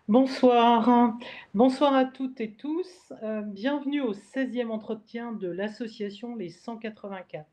Bonsoir, bonsoir à toutes et tous. Bienvenue au 16e entretien de l'association Les 184.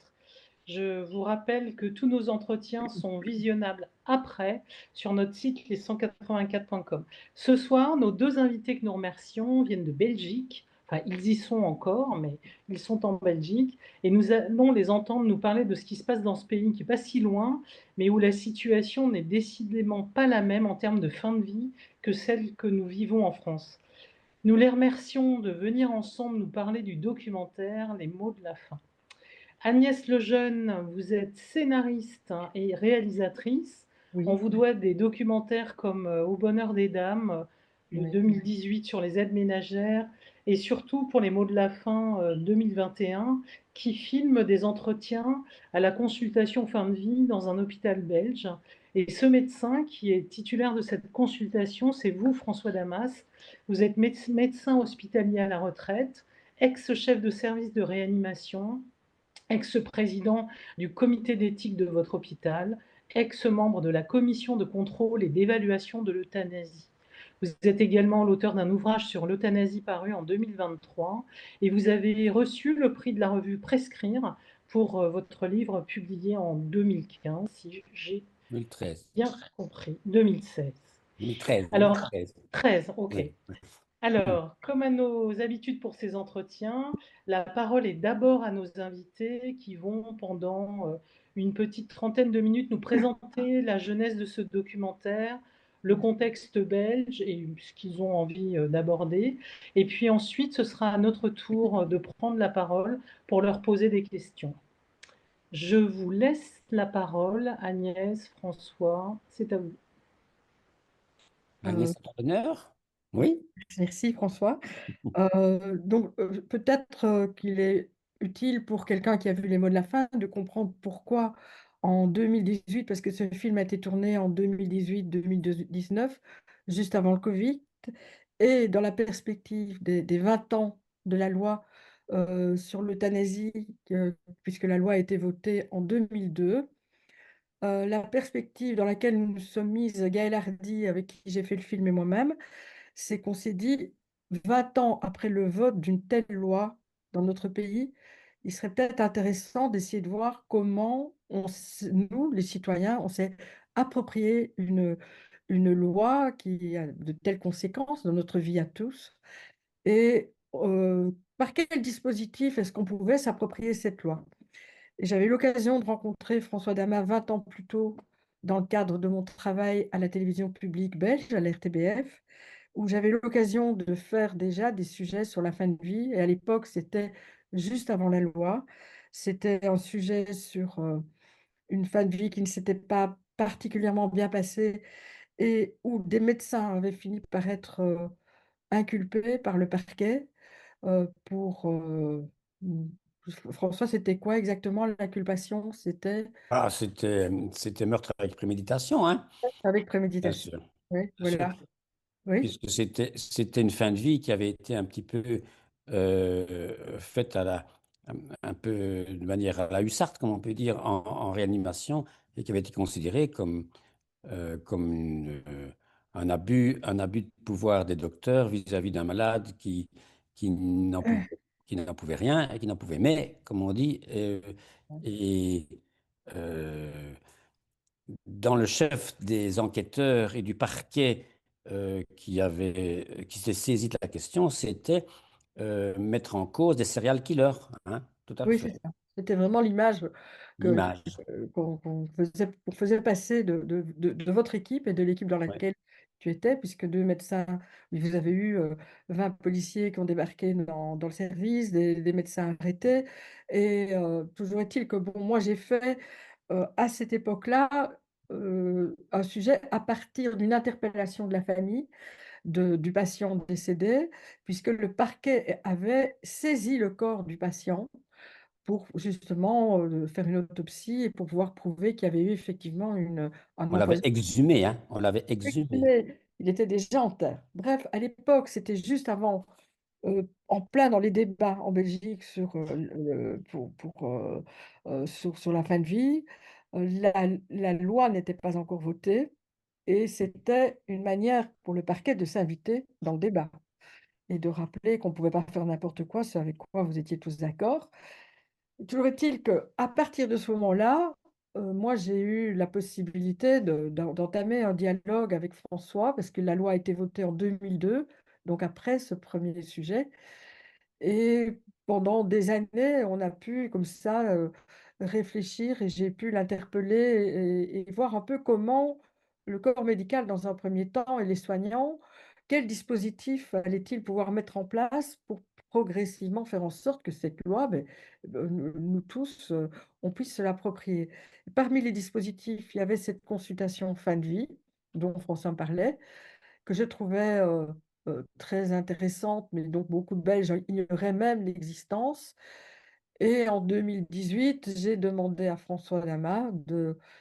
Je vous rappelle que tous nos entretiens sont visionnables après sur notre site les184.com. Ce soir, nos deux invités que nous remercions viennent de Belgique. Enfin, ils y sont encore, mais ils sont en Belgique. Et nous allons les entendre nous parler de ce qui se passe dans ce pays qui n'est pas si loin, mais où la situation n'est décidément pas la même en termes de fin de vie que celle que nous vivons en France. Nous les remercions de venir ensemble nous parler du documentaire Les mots de la fin. Agnès Lejeune, vous êtes scénariste et réalisatrice. On Oui, vous doit des documentaires comme Au bonheur des dames, de oui, 2018 sur les aides ménagères, et surtout pour Les mots de la fin 2021, qui filment des entretiens à la consultation fin de vie dans un hôpital belge. Et ce médecin qui est titulaire de cette consultation, c'est vous, François Damas. Vous êtes médecin hospitalier à la retraite, ex-chef de service de réanimation, ex-président du comité d'éthique de votre hôpital, ex-membre de la commission de contrôle et d'évaluation de l'euthanasie. Vous êtes également l'auteur d'un ouvrage sur l'euthanasie paru en 2023 et vous avez reçu le prix de la revue Prescrire pour votre livre publié en 2015, si j'ai 2013. bien compris, 2016. 2013, Alors, 2013. 13, ok. Oui. Alors, comme à nos habitudes pour ces entretiens, la parole est d'abord à nos invités qui vont, pendant une petite trentaine de minutes, nous présenter la jeunesse de ce documentaire, le contexte belge et ce qu'ils ont envie d'aborder. Et puis ensuite, ce sera à notre tour de prendre la parole pour leur poser des questions. Je vous laisse la parole, Agnès, François, c'est à vous. euh, Agnès Entrepreneur? Oui. merci François. Peut-être qu'il est utile pour quelqu'un qui a vu Les mots de la fin de comprendre pourquoi en 2018, parce que ce film a été tourné en 2018-2019, juste avant le Covid, et dans la perspective des 20 ans de la loi sur l'euthanasie, puisque la loi a été votée en 2002. La perspective dans laquelle nous nous sommes mises, Gaëlle Hardy, avec qui j'ai fait le film, et moi-même, c'est qu'on s'est dit, 20 ans après le vote d'une telle loi dans notre pays, il serait peut-être intéressant d'essayer de voir comment nous, les citoyens, on s'est approprié une loi qui a de telles conséquences dans notre vie à tous, et par quel dispositif est-ce qu'on pouvait s'approprier cette loi. Et j'avais eu l'occasion de rencontrer François Damas 20 ans plus tôt dans le cadre de mon travail à la télévision publique belge, à la RTBF, où j'avais l'occasion de faire déjà des sujets sur la fin de vie. Et à l'époque, c'était juste avant la loi. C'était un sujet sur une fin de vie qui ne s'était pas particulièrement bien passée et où des médecins avaient fini par être inculpés par le parquet pour... François, c'était quoi exactement l'inculpation? C'était Ah, c'était meurtre avec préméditation, hein, avec bien préméditation. sûr. Oui, Bien sûr. voilà. Oui, Puisque c'était une fin de vie qui avait été un petit peu faite un peu de manière à la hussarde, comme on peut dire, en réanimation, et qui avait été considérée comme un abus de pouvoir des docteurs vis-à-vis d'un malade qui n'en pouvait, qui n'en pouvait rien et qui n'en pouvait mais, comme on dit. Et euh, dans le chef des enquêteurs et du parquet qui s'est saisi de la question, c'était mettre en cause des serial killers, hein, tout à oui, c'est fait. ça. C'était vraiment l'image que, L'image. qu'on faisait passer de votre équipe et de l'équipe dans Ouais. laquelle tu étais, puisque deux médecins, vous avez eu 20 policiers qui ont débarqué dans le service, des médecins arrêtés. Et toujours est-il que, bon, moi, j'ai fait à cette époque-là un sujet à partir d'une interpellation de la famille du patient décédé, puisque le parquet avait saisi le corps du patient pour justement faire une autopsie et pour pouvoir prouver qu'il y avait eu effectivement un On l'avait empoisonnement. exhumé, hein, on l'avait exhumé. Mais il était déjà en terre. Bref, à l'époque, c'était juste avant, en plein dans les débats en Belgique sur, sur la fin de vie. la loi n'était pas encore votée et c'était une manière pour le parquet de s'inviter dans le débat et de rappeler qu'on ne pouvait pas faire n'importe quoi, ce avec quoi vous étiez tous d'accord. Toujours est-il qu'à partir de ce moment-là, moi, j'ai eu la possibilité d'entamer un dialogue avec François parce que la loi a été votée en 2002, donc après ce premier sujet. Et pendant des années, on a pu comme ça, réfléchir et j'ai pu l'interpeller et voir un peu comment le corps médical dans un premier temps et les soignants, quel dispositif allait-il pouvoir mettre en place pour progressivement faire en sorte que cette loi, nous tous, on puisse se l'approprier. Parmi les dispositifs, il y avait cette consultation fin de vie dont François parlait, que je trouvais, très intéressante, mais dont beaucoup de Belges ignoraient même l'existence. Et en 2018, j'ai demandé à François Lama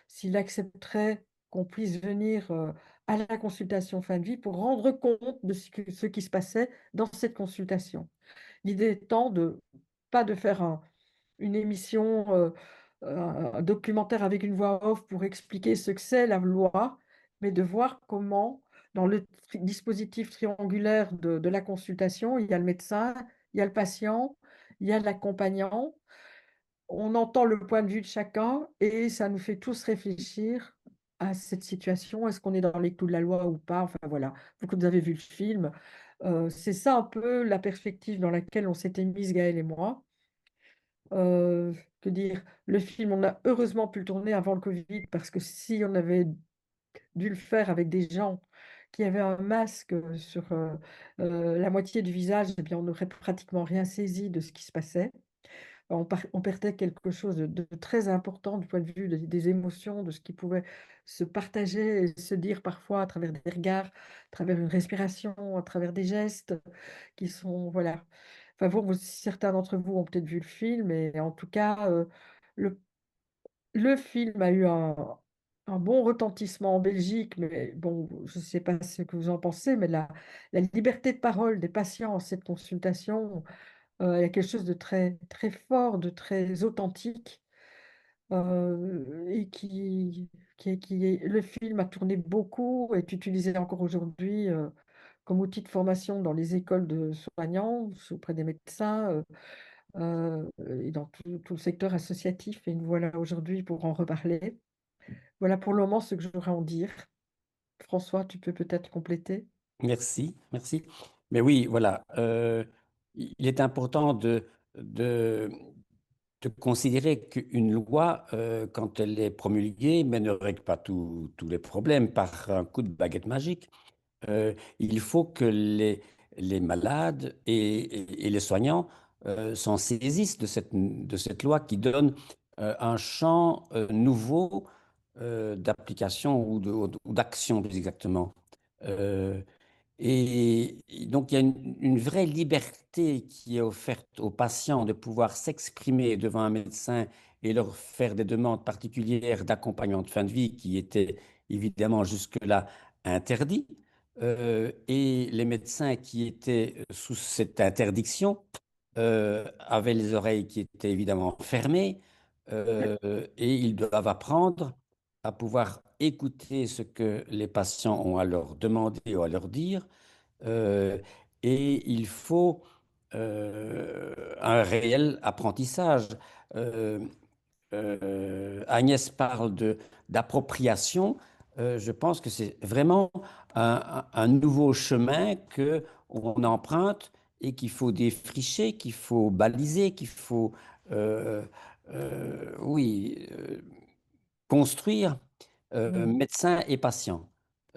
s'il accepterait qu'on puisse venir, à la consultation fin de vie pour rendre compte de ce qui se passait dans cette consultation. L'idée étant pas de faire une émission, un documentaire avec une voix off pour expliquer ce que c'est la loi, mais de voir comment dans le dispositif triangulaire de la consultation, il y a le médecin, il y a le patient, il y a l'accompagnant. On entend le point de vue de chacun et ça nous fait tous réfléchir à cette situation. Est-ce qu'on est dans les clous de la loi ou pas? Enfin voilà, vous avez vu le film, c'est ça un peu la perspective dans laquelle on s'était mise Gaëlle et moi. Que dire? Le film, on a heureusement pu le tourner avant le covid parce que si on avait dû le faire avec des gens qui avaient un masque, sur, la moitié du visage, eh bien, on n'aurait pratiquement rien saisi de ce qui se passait. On perdait quelque chose de très important du point de vue des émotions, de ce qui pouvait se partager et se dire parfois à travers des regards, à travers une respiration, à travers des gestes qui sont voilà. Enfin bon, certains d'entre vous ont peut-être vu le film et en tout cas, le le film a eu un bon retentissement en Belgique, mais bon, je ne sais pas ce que vous en pensez, mais la liberté de parole des patients en cette consultation, il y a quelque chose de très très fort, de très authentique, et le film a tourné beaucoup, est utilisé encore aujourd'hui, comme outil de formation dans les écoles de soignants, auprès des médecins, et dans tout le secteur associatif et nous voilà aujourd'hui pour en reparler. Voilà pour le moment ce que j'aurais à en dire. François, tu peux peut-être compléter? Merci, merci. Mais oui, voilà, il est important de, de considérer qu'une loi, quand elle est promulguée, mais ne règle pas tous les problèmes par un coup de baguette magique. Il faut que les malades et les soignants s'en saisissent de cette loi qui donne un champ nouveau d'application ou d'action plus exactement. Euh, et donc, il y a une vraie liberté qui est offerte aux patients de pouvoir s'exprimer devant un médecin et leur faire des demandes particulières d'accompagnement de fin de vie qui étaient évidemment jusque-là interdits. Et les médecins qui étaient sous cette interdiction avaient les oreilles qui étaient évidemment fermées et ils doivent apprendre à pouvoir écouter ce que les patients ont à leur demander ou à leur dire. euh, et il faut un réel apprentissage. Euh, Agnès parle d'appropriation. Je pense que c'est vraiment un nouveau chemin que on emprunte et qu'il faut défricher, qu'il faut baliser, qu'il faut euh, oui, construire Mmh. médecins et patients.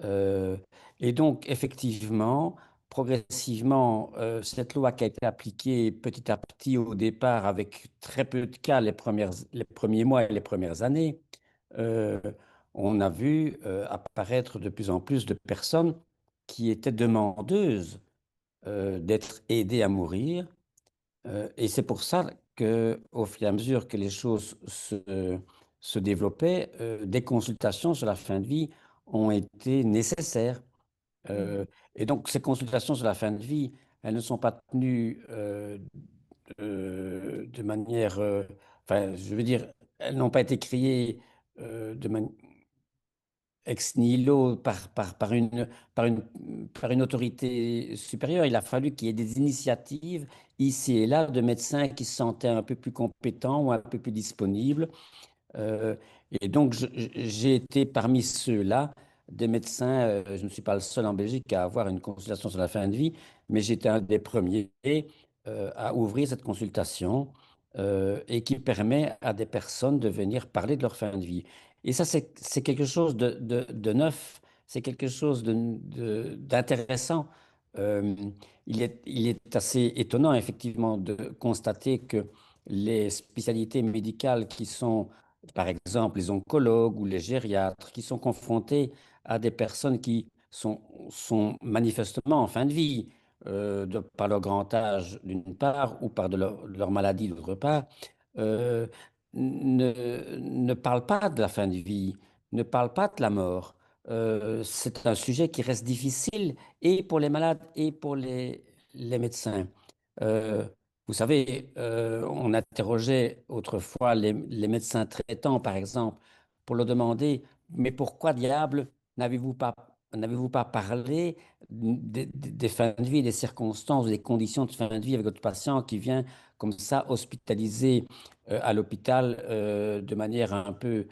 Euh, et donc, effectivement, progressivement, cette loi qui a été appliquée petit à petit au départ avec très peu de cas les premiers mois et les premières années, euh, on a vu apparaître de plus en plus de personnes qui étaient demandeuses d'être aidées à mourir et c'est pour ça que, au fur et à mesure que les choses se développaient, des consultations sur la fin de vie ont été nécessaires. Mmh. Et donc, ces consultations sur la fin de vie, elles ne sont pas tenues de manière, enfin, je veux dire, elles n'ont pas été créées de manière ex nihilo par une autorité supérieure. Il a fallu qu'il y ait des initiatives ici et là de médecins qui se sentaient un peu plus compétents ou un peu plus disponibles. Euh, et donc, j'ai été parmi ceux-là, des médecins. Je ne suis pas le seul en Belgique à avoir une consultation sur la fin de vie, mais j'étais un des premiers à ouvrir cette consultation et qui permet à des personnes de venir parler de leur fin de vie. Et ça, c'est quelque chose de neuf, c'est quelque chose d'intéressant. Euh, il est assez étonnant, effectivement, de constater que les spécialités médicales qui sont par exemple les oncologues ou les gériatres, qui sont confrontés à des personnes qui sont manifestement en fin de vie, par leur grand âge d'une part, ou par de leur maladie d'autre part, euh, ne parlent pas de la fin de vie, ne parlent pas de la mort. C'est un sujet qui reste difficile et pour les malades et pour les médecins. Euh, Vous savez, on interrogeait autrefois les médecins traitants, par exemple, pour leur demander, mais pourquoi diable n'avez-vous pas parlé des fins de vie, des circonstances, des conditions de fin de vie avec votre patient qui vient comme ça hospitalisé à l'hôpital de manière un peu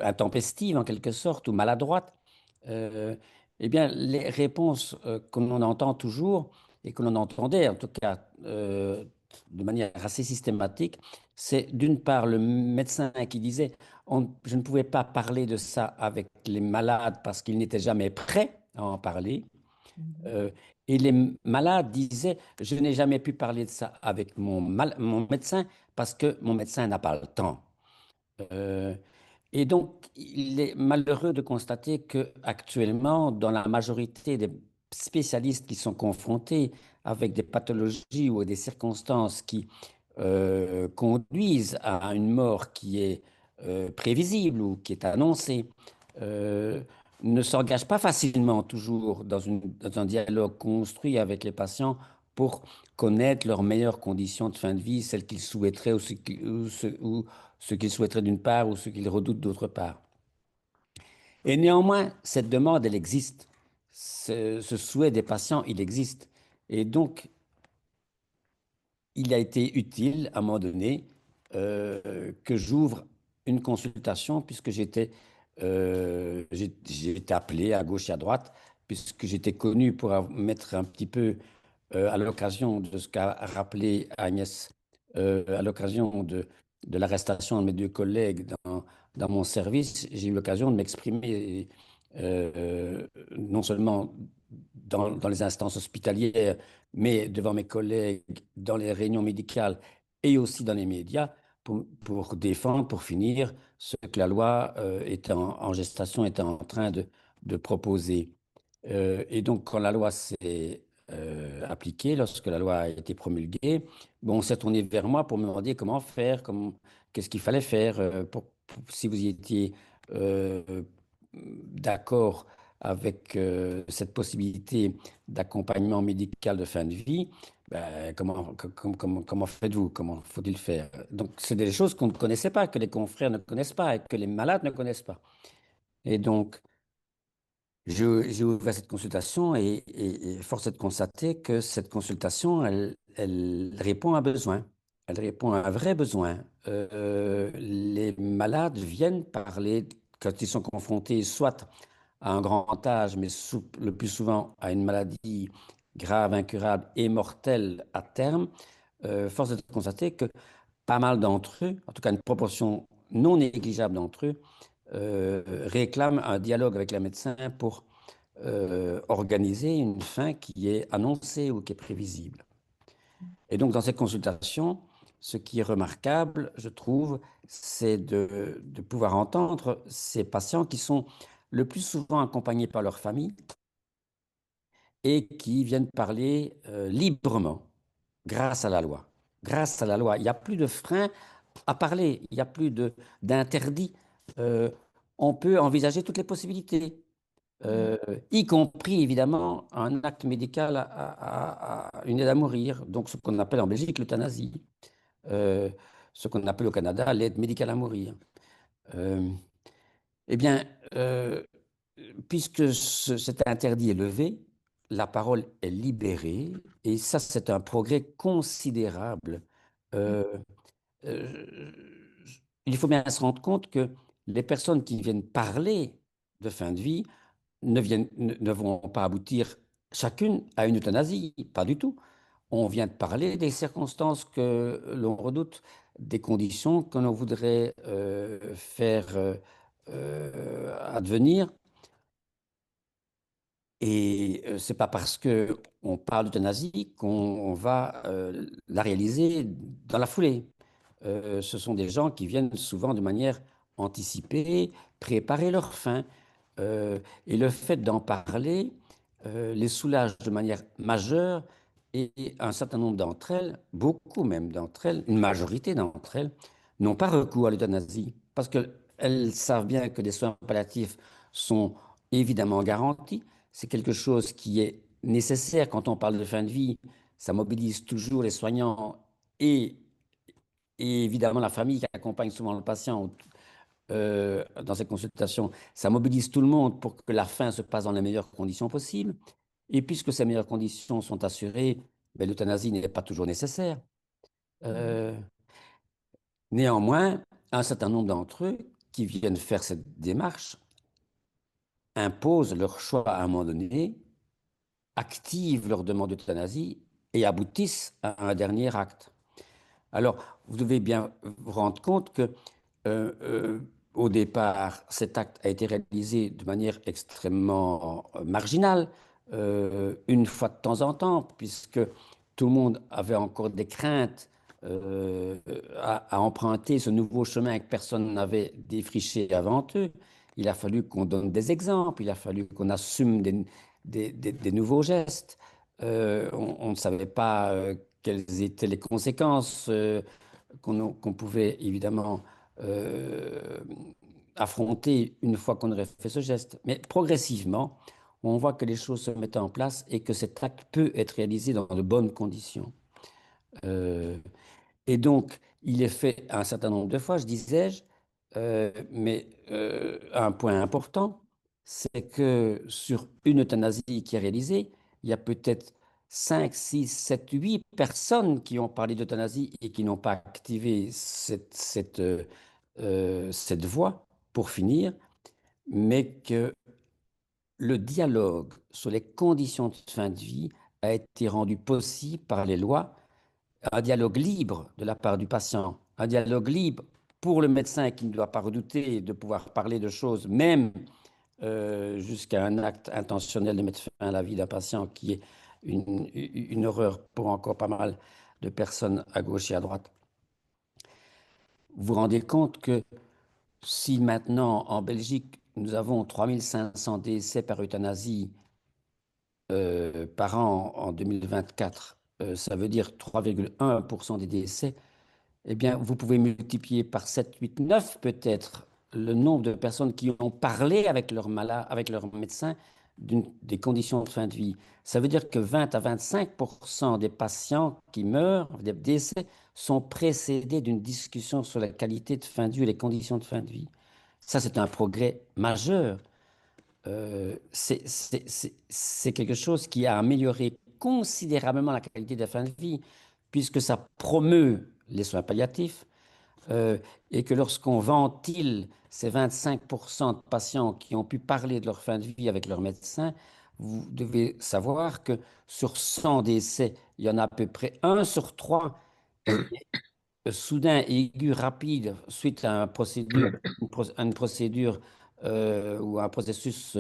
intempestive en quelque sorte ou maladroite? Euh, eh bien, les réponses que l'on entend toujours et que l'on entendait, en tout cas de manière assez systématique, c'est d'une part le médecin qui disait je ne pouvais pas parler de ça avec les malades parce qu'ils n'étaient jamais prêts à en parler. Mhm. Euh, et les malades disaient je n'ai jamais pu parler de ça avec mon médecin parce que mon médecin n'a pas le temps. Euh, et donc, il est malheureux de constater que actuellement, dans la majorité des spécialistes qui sont confrontés avec des pathologies ou des circonstances qui conduisent à une mort qui est prévisible ou qui est annoncée, euh, ne s'engagent pas facilement toujours dans un dialogue construit avec les patients pour connaître leurs meilleures conditions de fin de vie, celles qu'ils souhaiteraient ou ce qu'ils souhaiteraient d'une part ou ce qu'ils redoutent d'autre part. Et néanmoins, cette demande, elle existe. Ce souhait des patients, il existe. Et donc, il a été utile, à un moment donné, que j'ouvre une consultation, puisque j'ai été appelé à gauche et à droite, puisque j'étais connu pour mettre un petit peu à l'occasion de ce qu'a rappelé Agnès, à l'occasion de l'arrestation de mes deux collègues dans mon service, j'ai eu l'occasion de m'exprimer non seulement dans les instances hospitalières, mais devant mes collègues dans les réunions médicales et aussi dans les médias pour défendre, pour finir, ce que la loi était en gestation, était en train de proposer. Et donc, quand la loi s'est appliquée, lorsque la loi a été promulguée, bon, on s'est tourné vers moi pour me demander comment faire, qu'est-ce qu'il fallait faire, si vous y étiez d'accord avec cette possibilité d'accompagnement médical de fin de vie, ben, comment faites-vous? Comment faut-il faire? Donc, c'est des choses qu'on ne connaissait pas, que les confrères ne connaissent pas et que les malades ne connaissent pas. Et donc, j'ai ouvert cette consultation et force est de constater que cette consultation, elle répond à un besoin. Elle répond à un vrai besoin. Les malades viennent parler quand ils sont confrontés soit à un grand âge, mais le plus souvent à une maladie grave, incurable et mortelle à terme. Force est de constater que pas mal d'entre eux, en tout cas une proportion non négligeable d'entre eux, réclament un dialogue avec le médecin pour organiser une fin qui est annoncée ou qui est prévisible. Et donc, dans cette consultation, ce qui est remarquable, je trouve, c'est de pouvoir entendre ces patients qui sont le plus souvent accompagnés par leur famille et qui viennent parler librement grâce à la loi. Grâce à la loi, il n'y a plus de frein à parler, il n'y a plus d'interdit. Euh, on peut envisager toutes les possibilités. Y compris évidemment un acte médical à une aide à mourir, donc ce qu'on appelle en Belgique l'euthanasie, euh, ce qu'on appelle au Canada l'aide médicale à mourir. Euh, eh bien, puisque cet interdit est levé, la parole est libérée, et ça, c'est un progrès considérable. Euh, euh, il faut bien se rendre compte que les personnes qui viennent parler de fin de vie ne vont pas aboutir chacune à une euthanasie, pas du tout. On vient de parler des circonstances que l'on redoute, des conditions que l'on voudrait faire advenir. Et ce n'est pas parce qu'on parle d'euthanasie qu'on va la réaliser dans la foulée. Ce sont des gens qui viennent souvent de manière anticipée, préparer leur fin. Et le fait d'en parler les soulage de manière majeure, et un certain nombre d'entre elles, beaucoup même d'entre elles, une majorité d'entre elles, n'ont pas recours à l'euthanasie parce qu'elles savent bien que les soins palliatifs sont évidemment garantis. C'est quelque chose qui est nécessaire quand on parle de fin de vie. Ça mobilise toujours les soignants et, et évidemment la famille qui accompagne souvent le patient dans ces consultations. Ça mobilise tout le monde pour que la fin se passe dans les meilleures conditions possibles. Et puisque ces meilleures conditions sont assurées, ben, l'euthanasie n'est pas toujours nécessaire. Euh, Néanmoins, un certain nombre d'entre eux qui viennent faire cette démarche imposent leur choix à un moment donné, activent leur demande d'euthanasie et aboutissent à un dernier acte. Alors, vous devez bien vous rendre compte que euh, euh, au départ, cet acte a été réalisé de manière extrêmement marginale, une fois de temps en temps, puisque tout le monde avait encore des craintes à emprunter ce nouveau chemin que personne n'avait défriché avant eux. Il a fallu qu'on donne des exemples, il a fallu qu'on assume des nouveaux gestes. On ne savait pas quelles étaient les conséquences qu'on pouvait évidemment euh, affronter une fois qu'on aurait fait ce geste. Mais progressivement, on voit que les choses se mettent en place et que cet acte peut être réalisé dans de bonnes conditions. Euh, et donc, il est fait un certain nombre de fois, je disais-je, mais un point important, c'est que sur une euthanasie qui est réalisée, il y a peut-être 5, 6, 7, 8 personnes qui ont parlé d'euthanasie et qui n'ont pas activé cette voie pour finir, mais que le dialogue sur les conditions de fin de vie a été rendu possible par les lois, un dialogue libre de la part du patient, un dialogue libre pour le médecin qui ne doit pas redouter de pouvoir parler de choses, même jusqu'à un acte intentionnel de mettre fin à la vie d'un patient, qui est une horreur pour encore pas mal de personnes à gauche et à droite. Vous vous rendez compte que si maintenant en Belgique nous avons 3500 décès par euthanasie par an en 2024, ça veut dire 3,1% des décès. Eh bien, vous pouvez multiplier par 7, 8, 9 peut-être le nombre de personnes qui ont parlé avec leur malade, avec leur médecin des conditions de fin de vie. Ça veut dire que 20 à 25% des patients qui meurent, des décès, sont précédés d'une discussion sur la qualité de fin de vie et les conditions de fin de vie. Ça, c'est un progrès majeur. C'est quelque chose qui a amélioré considérablement la qualité de la fin de vie, puisque ça promeut les soins palliatifs, et que lorsqu'on ventile ces 25% de patients qui ont pu parler de leur fin de vie avec leur médecin, vous devez savoir que sur 100 décès, il y en a à peu près 1 sur 3 qui soudain, aigu, rapide, suite à une procédure ou un processus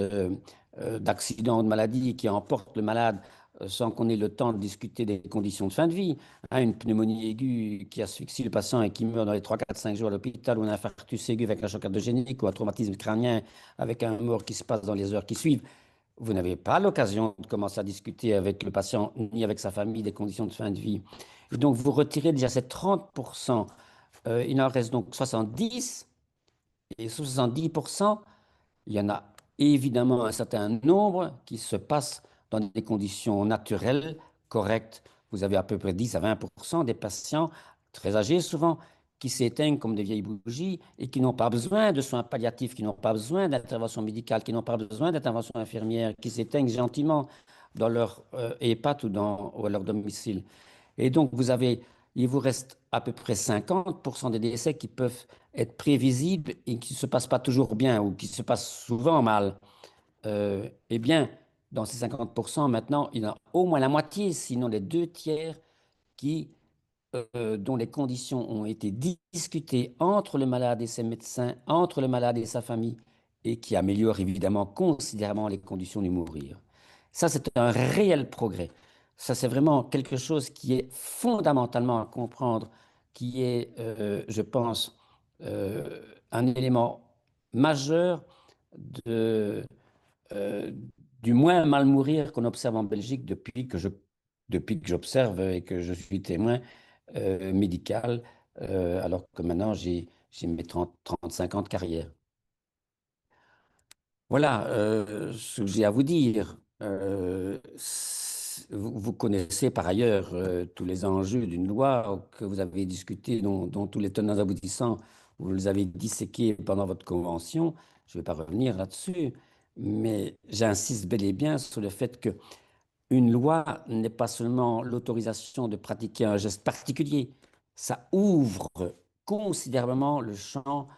d'accident ou de maladie qui emporte le malade sans qu'on ait le temps de discuter des conditions de fin de vie. Hein, une pneumonie aiguë qui asphyxie le patient et qui meurt dans les 3, 4, 5 jours à l'hôpital, ou un infarctus aigu avec un choc cardiogénique, ou un traumatisme crânien avec un mort qui se passe dans les heures qui suivent. Vous n'avez pas l'occasion de commencer à discuter avec le patient ni avec sa famille des conditions de fin de vie. Et donc, vous retirez déjà ces 30%. Il en reste donc 70. Et sur 70%, il y en a évidemment un certain nombre qui se passent dans des conditions naturelles, correctes. Vous avez à peu près 10 à 20% des patients, très âgés souvent, qui s'éteignent comme des vieilles bougies et qui n'ont pas besoin de soins palliatifs, qui n'ont pas besoin d'intervention médicale, qui n'ont pas besoin d'intervention infirmière, qui s'éteignent gentiment dans leur EHPAD ou à leur domicile. Et donc, il vous reste à peu près 50% des décès qui peuvent être prévisibles et qui ne se passent pas toujours bien ou qui se passent souvent mal. Eh bien, dans ces 50%, maintenant, il y en a au moins la moitié, sinon les 2 tiers, qui, dont les conditions ont été discutées entre le malade et ses médecins, entre le malade et sa famille, et qui améliorent évidemment considérablement les conditions de mourir. Ça, c'est un réel progrès. Ça, c'est vraiment quelque chose qui est fondamentalement à comprendre, qui est, je pense, un élément majeur de, euh, du moins mal mourir qu'on observe en Belgique depuis que j'observe et que je suis témoin médical, alors que maintenant j'ai mes 35 ans de carrière. Voilà ce que j'ai à vous dire. Vous connaissez par ailleurs tous les enjeux d'une loi que vous avez discuté, dont tous les tenants aboutissants, vous les avez disséqués pendant votre convention. Je ne vais pas revenir là-dessus, mais j'insiste bel et bien sur le fait que une loi n'est pas seulement l'autorisation de pratiquer un geste particulier, ça ouvre considérablement le champ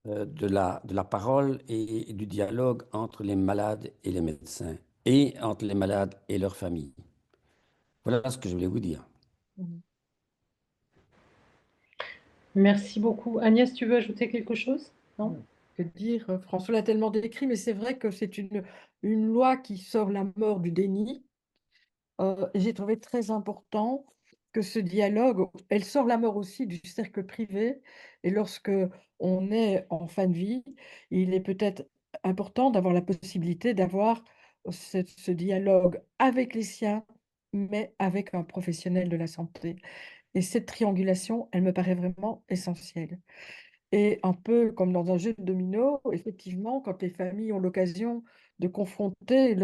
de la parole et du dialogue entre les malades et les médecins, et entre les malades et leurs familles. Voilà ce que je voulais vous dire. Mhm. Merci beaucoup. Agnès, tu veux ajouter quelque chose? Non? Que dire, François l'a tellement décrit, mais c'est vrai que c'est une loi qui sort la mort du déni. J'ai trouvé très important que ce dialogue, elle sort la mort aussi du cercle privé. Et lorsque on est en fin de vie, il est peut-être important d'avoir la possibilité d'avoir ce dialogue avec les siens, mais avec un professionnel de la santé. Et cette triangulation, elle me paraît vraiment essentielle. Et un peu comme dans un jeu de domino, effectivement, quand les familles ont l'occasion de confronter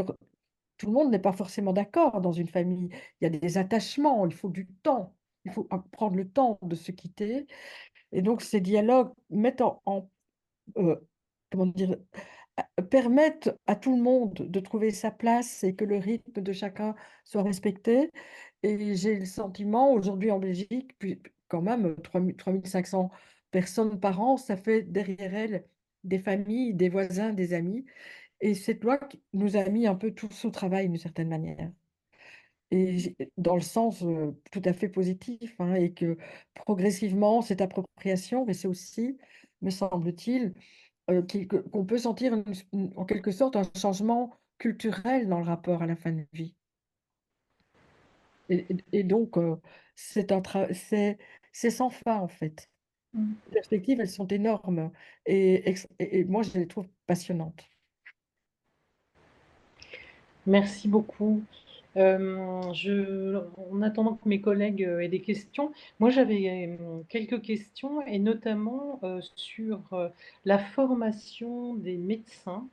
tout le monde n'est pas forcément d'accord dans une famille. Il y a des attachements, il faut du temps, il faut prendre le temps de se quitter. Et donc, ces dialogues mettent euh, comment dire, permettent à tout le monde de trouver sa place et que le rythme de chacun soit respecté. Et j'ai le sentiment, aujourd'hui en Belgique, puis quand même 3500 personnes par an, ça fait derrière elles des familles, des voisins, des amis. Et cette loi nous a mis un peu tous au travail d'une certaine manière. Et dans le sens tout à fait positif, hein, et que progressivement, cette appropriation, mais c'est aussi, me semble-t-il, qu'on peut sentir en quelque sorte un changement culturel dans le rapport à la fin de vie. Et donc, c'est sans fin, en fait. Mm. Les perspectives, elles sont énormes et moi, je les trouve passionnantes. Merci beaucoup. En attendant que mes collègues aient des questions, moi j'avais quelques questions et notamment sur la formation des médecins.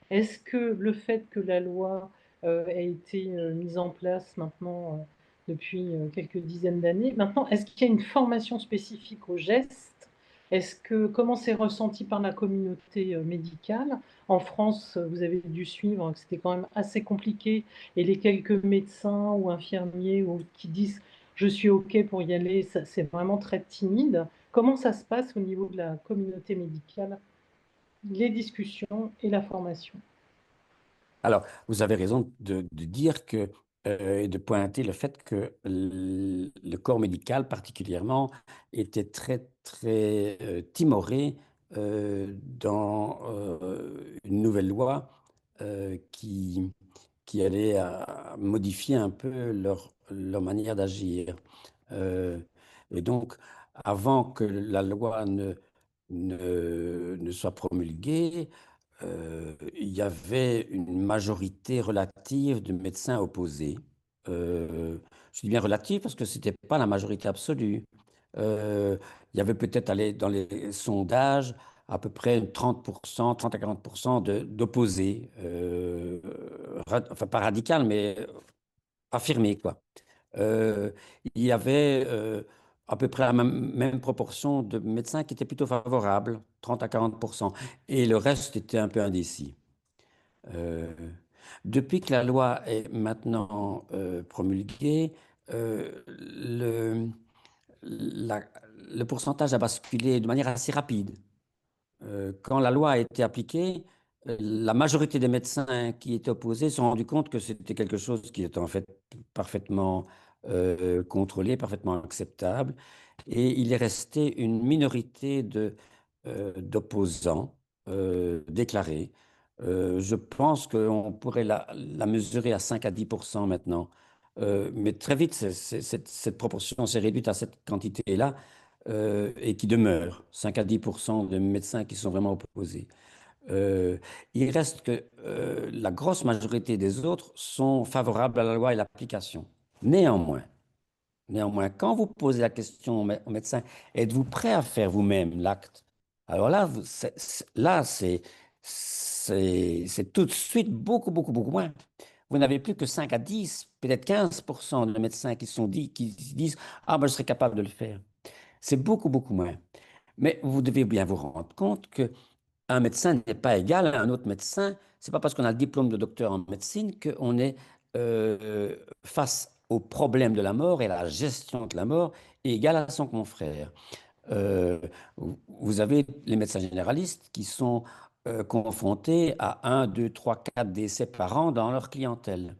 Est-ce que le fait que la loi ait été mise en place maintenant depuis quelques dizaines d'années, maintenant, est-ce qu'il y a une formation spécifique aux gestes? Comment c'est ressenti par la communauté médicale? En France, vous avez dû suivre que c'était quand même assez compliqué et les quelques médecins ou infirmiers qui disent je suis OK pour y aller, c'est vraiment très timide. Comment ça se passe au niveau de la communauté médicale, les discussions et la formation? Alors, vous avez raison de dire que, et de pointer le fait que le corps médical particulièrement était très, très timoré dans une nouvelle loi qui allait modifier un peu leur manière d'agir. Euh, et donc, avant que la loi ne soit promulguée, il y avait une majorité relative de médecins opposés. Je dis bien relative parce que ce n'était pas la majorité absolue. Euh, il y avait peut-être dans les sondages à peu près 30%, 30 à 40% d'opposés. Enfin, pas radical, mais affirmé, quoi. Euh, il y avait à peu près la même proportion de médecins qui étaient plutôt favorables, 30 à 40%, et le reste était un peu indécis. Euh, Depuis que la loi est maintenant promulguée, le, la- le pourcentage a basculé de manière assez rapide. Quand la loi a été appliquée, la majorité des médecins qui étaient opposés se sont rendus compte que c'était quelque chose qui était en fait parfaitement contrôlé, parfaitement acceptable. Et il est resté une minorité d'opposants déclarés. Je pense qu'on pourrait la mesurer à 5 à 10% maintenant. Mais très vite, cette proportion s'est réduite à cette quantité-là et qui demeure, 5 à 10% de médecins qui sont vraiment opposés. Euh, il reste que la grosse majorité des autres sont favorables à la loi et l'application. Néanmoins, quand vous posez la question au médecin, êtes-vous prêt à faire vous-même l'acte? Alors là, c'est tout de suite beaucoup, beaucoup, beaucoup moins. Vous n'avez plus que 5 à 10, peut-être 15% de médecins qui disent, ah, ben, je serais capable de le faire. C'est beaucoup, beaucoup moins. Mais vous devez bien vous rendre compte qu'un médecin n'est pas égal à un autre médecin. C'est pas parce qu'on a le diplôme de docteur en médecine qu'on est face au problème de la mort et à la gestion de la mort égal à son confrère. Euh, Vous avez les médecins généralistes qui sont confrontés à un, 2, 3, 4 décès par an dans leur clientèle.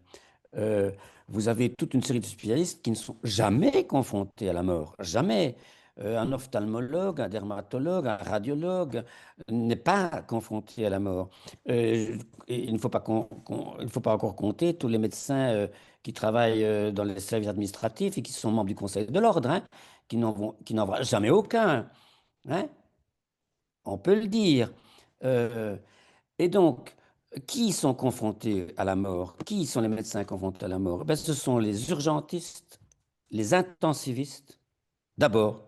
Euh, Vous avez toute une série de spécialistes qui ne sont jamais confrontés à la mort, jamais. Un ophtalmologue, un dermatologue, un radiologue n'est pas confronté à la mort. Et il ne faut pas il ne faut pas encore compter tous les médecins qui travaillent dans les services administratifs et qui sont membres du Conseil de l'ordre, hein, qui n'en voient jamais aucun, hein, on peut le dire. Euh, et donc, qui sont confrontés à la mort? Qui sont les médecins confrontés à la mort? Ben, ce sont les urgentistes, les intensivistes, d'abord,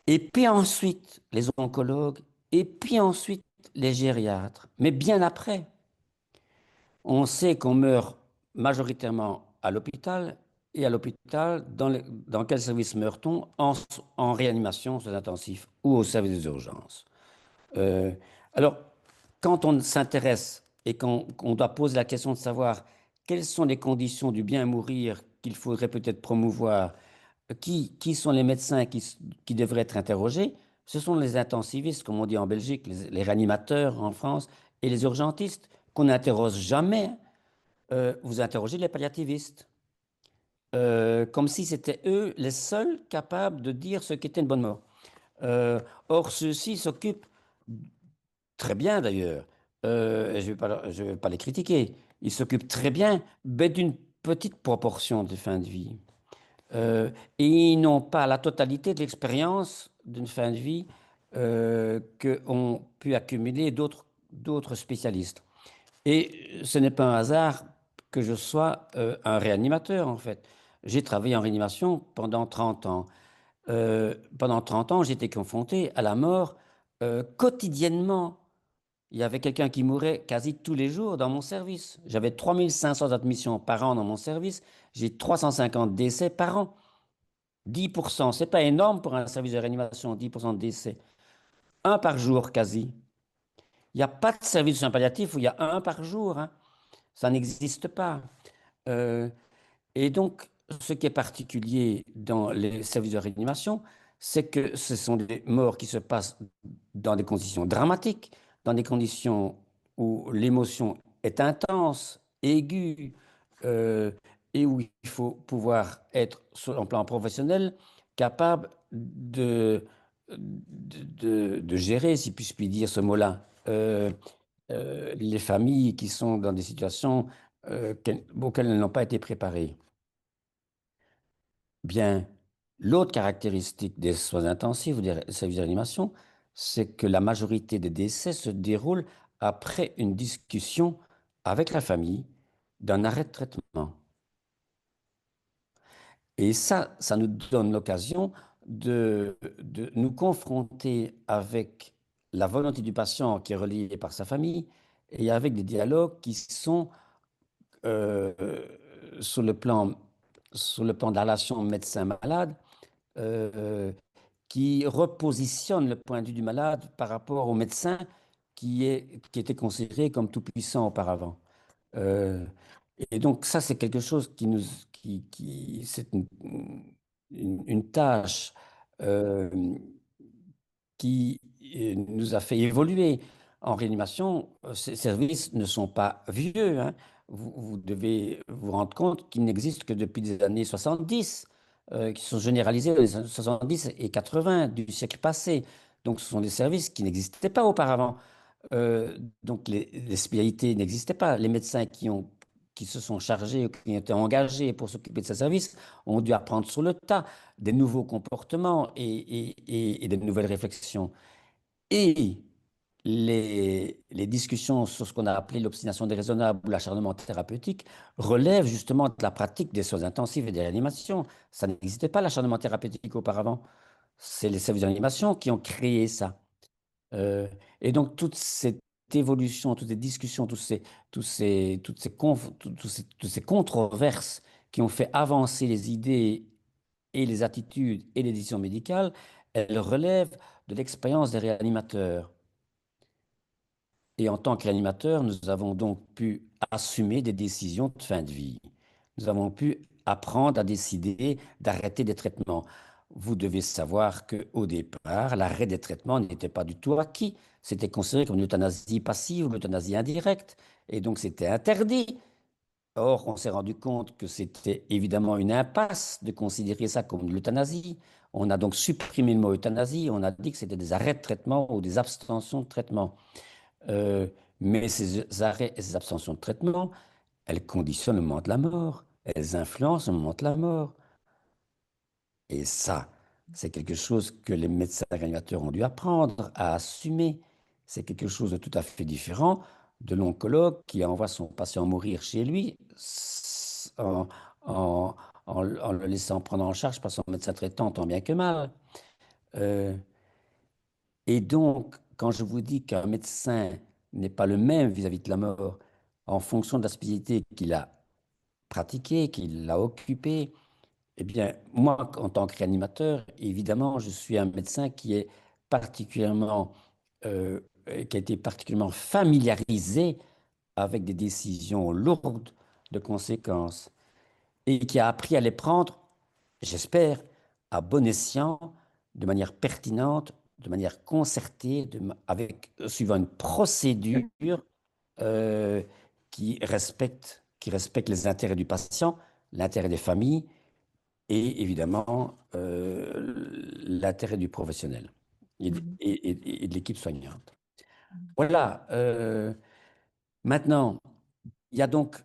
et puis ensuite les oncologues, et puis ensuite les gériatres. Mais bien après, on sait qu'on meurt majoritairement à l'hôpital, et à l'hôpital, dans quel service meurt-on? En réanimation, soins intensifs ou au service des urgences. Euh, alors, quand on s'intéresse et qu'on doit poser la question de savoir quelles sont les conditions du bien mourir qu'il faudrait peut-être promouvoir, qui sont les médecins qui devraient être interrogés, ce sont les intensivistes, comme on dit en Belgique, les réanimateurs en France, et les urgentistes, qu'on n'interroge jamais. Vous interrogez les palliativistes, comme si c'était eux les seuls capables de dire ce qu'était une bonne mort. Or, ceux-ci s'occupent très bien d'ailleurs. Je vais pas les critiquer. Ils s'occupent très bien, mais d'une petite proportion de fin de vie. Et ils n'ont pas la totalité de l'expérience d'une fin de vie qu'ont pu accumuler d'autres spécialistes. Et ce n'est pas un hasard que je sois un réanimateur, en fait. J'ai travaillé en réanimation pendant 30 ans. Pendant 30 ans, j'étais confronté à la mort quotidiennement. Il y avait quelqu'un qui mourait quasi tous les jours dans mon service. J'avais 3500 admissions par an dans mon service. J'ai 350 décès par an. 10%, c'est pas énorme pour un service de réanimation, 10% de décès. Un par jour quasi. Il n'y a pas de service de soins palliatifs où il y a un par jour, hein. Ça n'existe pas. Euh, et donc, ce qui est particulier dans les services de réanimation, c'est que ce sont des morts qui se passent dans des conditions dramatiques, dans des conditions où l'émotion est intense, aiguë, euh, et où il faut pouvoir être, sur un plan professionnel, capable de gérer, si puis dire ce mot-là, les familles qui sont dans des situations auxquelles elles n'ont pas été préparées. Bien, l'autre caractéristique des soins intensifs ou des services de réanimation, c'est que la majorité des décès se déroulent après une discussion avec la famille d'un arrêt de traitement. Et ça nous donne l'occasion de nous confronter avec la volonté du patient qui est relayée par sa famille et avec des dialogues qui sont euh, sur le plan de la relation médecin-malade, euh, qui repositionne le point de vue du malade par rapport au médecin qui était considéré comme tout puissant auparavant. Euh, et donc ça, c'est quelque chose c'est une tâche euh, qui nous a fait évoluer. En réanimation, ces services ne sont pas vieux, hein. Vous devez vous rendre compte qu'ils n'existent que depuis les années 70, qui sont généralisés dans les années 70 et 80 du siècle passé. Donc ce sont des services qui n'existaient pas auparavant. Donc les spécialités n'existaient pas. Les médecins qui se sont chargés, qui ont été engagés pour s'occuper de ces services, ont dû apprendre sur le tas des nouveaux comportements et des nouvelles réflexions. Et les discussions sur ce qu'on a appelé l'obstination déraisonnable ou l'acharnement thérapeutique relèvent justement de la pratique des soins intensifs et des réanimations. Ça n'existait pas, l'acharnement thérapeutique auparavant. C'est les services de réanimation qui ont créé ça. Euh, et donc, toute cette évolution, toutes ces discussions, toutes ces controverses qui ont fait avancer les idées et les attitudes et les décisions médicales, elles relèvent de l'expérience des réanimateurs. Et en tant que réanimateur, nous avons donc pu assumer des décisions de fin de vie. Nous avons pu apprendre à décider d'arrêter des traitements. Vous devez savoir qu'au départ, l'arrêt des traitements n'était pas du tout acquis. C'était considéré comme une euthanasie passive ou l'euthanasie indirecte. Et donc, c'était interdit. Or, on s'est rendu compte que c'était évidemment une impasse de considérer ça comme une euthanasie. On a donc supprimé le mot euthanasie. On a dit que c'était des arrêts de traitement ou des abstentions de traitement. Euh, mais ces arrêts et ces abstentions de traitement, elles conditionnent le moment de la mort, elles influencent le moment de la mort. Et ça, c'est quelque chose que les médecins réanimateurs ont dû apprendre à assumer. C'est quelque chose de tout à fait différent de l'oncologue qui envoie son patient mourir chez lui en, en- en le laissant prendre en charge par son médecin traitant, tant bien que mal. Euh, Et donc, quand je vous dis qu'un médecin n'est pas le même vis-à-vis de la mort, en fonction de la spécialité qu'il a pratiquée, qu'il a occupée, eh bien, moi, en tant que réanimateur, évidemment, je suis un médecin euh, qui a été particulièrement familiarisé avec des décisions lourdes de conséquences et qui a appris à les prendre, j'espère, à bon escient, de manière pertinente, de manière concertée, suivant une procédure euh, qui respecte les intérêts du patient, l'intérêt des familles et évidemment l'intérêt du professionnel Mhm. et de l'équipe soignante. Voilà. Maintenant, il y a donc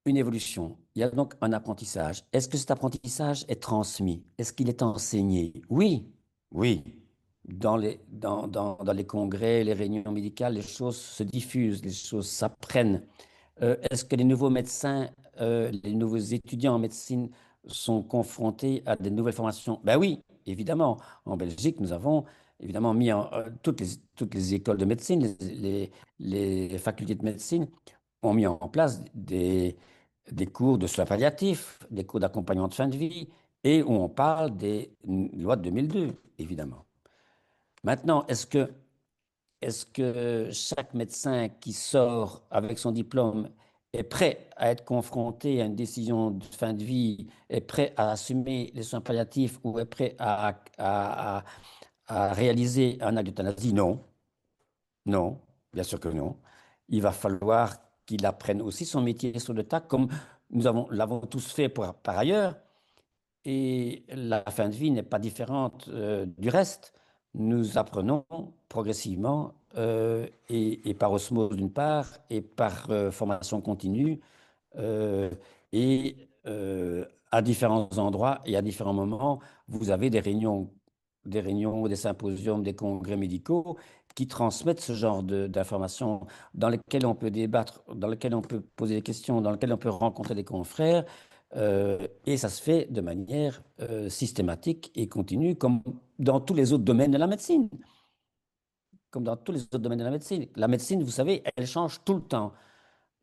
une évolution. Il y a donc un apprentissage. Est-ce que cet apprentissage est transmis? Est-ce qu'il est enseigné? Oui, oui. Dans les congrès, les réunions médicales, les choses se diffusent, les choses s'apprennent. Est-ce que les nouveaux médecins, les nouveaux étudiants en médecine sont confrontés à des nouvelles formations? Ben oui, évidemment. En Belgique, nous avons évidemment mis toutes les écoles de médecine, les facultés de médecine ont mis en place des cours de soins palliatifs, des cours d'accompagnement de fin de vie, et où on parle des lois de 2002, évidemment. Maintenant, est-ce que chaque médecin qui sort avec son diplôme est prêt à être confronté à une décision de fin de vie, est prêt à assumer les soins palliatifs ou est prêt à réaliser un acte d'euthanasie? Non, non, bien sûr que non. Il va falloir qu'il apprenne aussi son métier sur le tas, comme l'avons tous fait par ailleurs. Et la fin de vie n'est pas différente du reste. Nous apprenons progressivement et par osmose d'une part et par formation continue euh, et à différents endroits et à différents moments, vous avez des réunions, des symposiums, des congrès médicaux qui transmettent ce genre d'informations dans lesquelles on peut débattre, dans lesquelles on peut poser des questions, dans lesquelles on peut rencontrer des confrères. Et ça se fait de manière systématique et continue, comme dans tous les autres domaines de la médecine. Comme dans tous les autres domaines de la médecine. La médecine, vous savez, elle change tout le temps.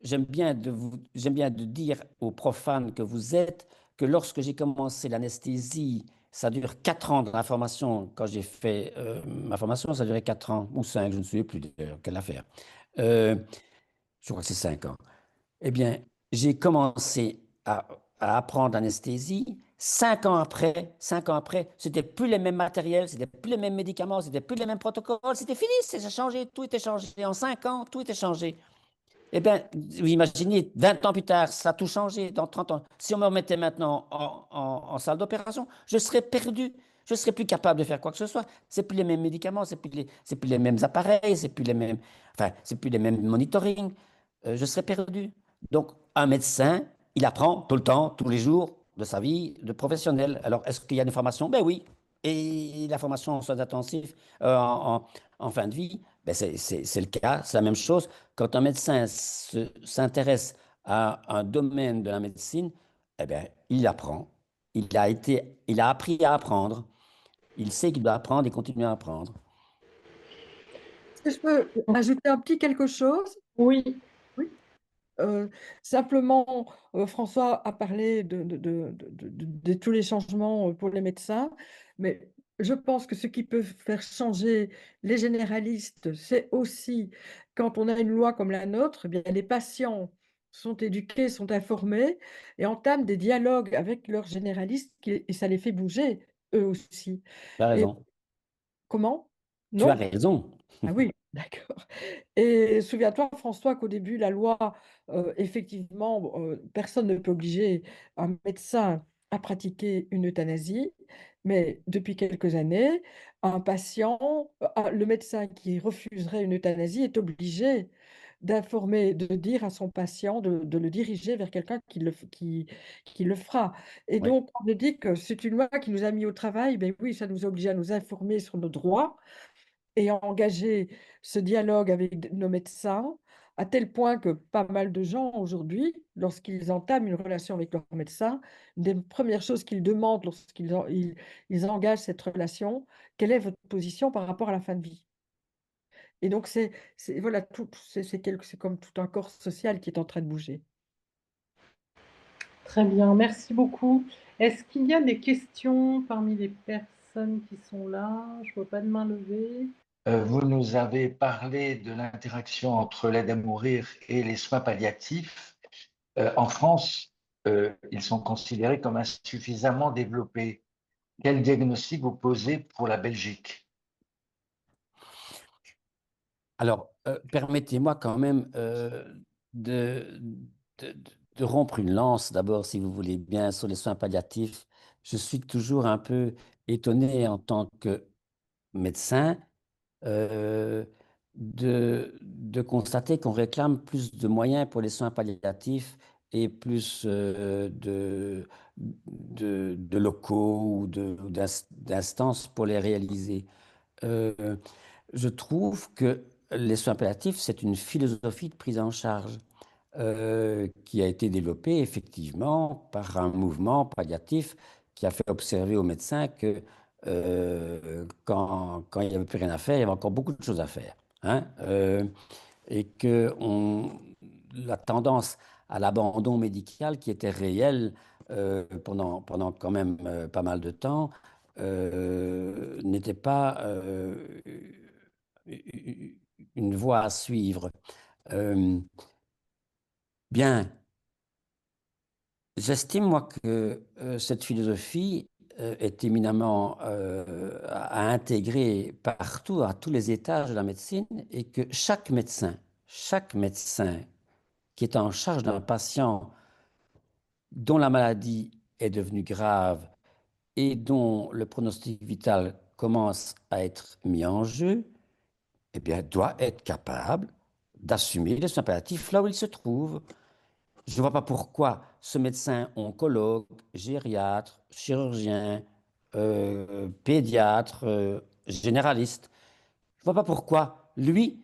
J'aime bien de dire aux profanes que vous êtes que lorsque j'ai commencé l'anesthésie, ça dure 4 ans dans la formation. Quand j'ai fait ma formation, ça durait 4 ans ou 5, je ne sais plus d'ailleurs, quelle affaire. Euh, je crois que c'est 5 ans. Eh bien, j'ai commencé à apprendre l'anesthésie. 5 ans après, c'était plus les mêmes matériels, c'était plus les mêmes médicaments, c'était plus les mêmes protocoles, c'était fini, ça changé, tout était changé. En 5 ans, tout était changé. Eh bien, vous imaginez, 20 ans plus tard, ça a tout changé, dans 30 ans. Si on me remettait maintenant en salle d'opération, je serais perdu. Je ne serais plus capable de faire quoi que ce soit. C'est plus les mêmes médicaments, c'est plus les mêmes appareils, c'est plus les mêmes, enfin, c'est plus les mêmes monitoring. Je serais perdu. Donc, un médecin, il apprend tout le temps, tous les jours de sa vie de professionnel. Alors, est-ce qu'il y a une formation? Ben oui. Et la formation en soins intensifs, en fin de vie, ben c'est le cas, c'est la même chose. Quand un médecin s'intéresse à un domaine de la médecine, eh bien, il apprend. Il a appris à apprendre. Il sait qu'il doit apprendre et continuer à apprendre. Est-ce que je peux ajouter un petit quelque chose? Oui, Oui. Simplement, François a parlé de tous les changements pour les médecins, mais je pense que ce qui peut faire changer les généralistes, c'est aussi quand on a une loi comme la nôtre, eh bien, les patients sont éduqués, sont informés et entament des dialogues avec leurs généralistes et ça les fait bouger, eux aussi. Tu as Et raison. comment? Tu as Non? raison. Ah oui, d'accord. Et souviens-toi, François, qu'au début, la loi, effectivement, personne ne peut obliger un médecin à pratiquer une euthanasie, mais depuis quelques années, un patient, le médecin qui refuserait une euthanasie est obligé d'informer, de dire à son patient de le diriger vers quelqu'un qui le fera. Et Oui, donc, on me dit que c'est une loi qui nous a mis au travail, ben oui, ça nous oblige à nous informer sur nos droits et engager ce dialogue avec nos médecins, à tel point que pas mal de gens aujourd'hui, lorsqu'ils entament une relation avec leur médecin, une des premières choses qu'ils demandent lorsqu'ils engagent cette relation: «Quelle est votre position par rapport à la fin de vie?» Et donc c'est voilà, c'est comme tout un corps social qui est en train de bouger. très bien, merci beaucoup. Est-ce qu'il y a des questions parmi les personnes qui sont là? Je vois pas de main levée. Vous nous avez parlé de l'interaction entre l'aide à mourir et les soins palliatifs. En France, ils sont considérés comme insuffisamment développés. Quel diagnostic vous posez pour la Belgique? alors, permettez-moi quand même de, de, de rompre une lance d'abord, si vous voulez bien, sur les soins palliatifs. Je suis toujours un peu étonné en tant que médecin euh, de constater qu'on réclame plus de moyens pour les soins palliatifs et plus de locaux ou d'instances pour les réaliser. Euh, je trouve que les soins palliatifs, c'est une philosophie de prise en charge qui a été développée effectivement par un mouvement palliatif qui a fait observer aux médecins que quand il n'y avait plus rien à faire, il y avait encore beaucoup de choses à faire. Hein, et que la tendance à l'abandon médical qui était réelle pendant quand même pas mal de temps n'était pas une voie à suivre. Euh, Bien, j'estime, moi, que cette philosophie est éminemment à intégrer partout, à tous les étages de la médecine, et que chaque médecin qui est en charge d'un patient dont la maladie est devenue grave et dont le pronostic vital commence à être mis en jeu, eh bien, doit être capable d'assumer les soins palliatifs là où il se trouve. Je ne vois pas pourquoi ce médecin oncologue, gériatre, chirurgien, pédiatre, généraliste, je ne vois pas pourquoi lui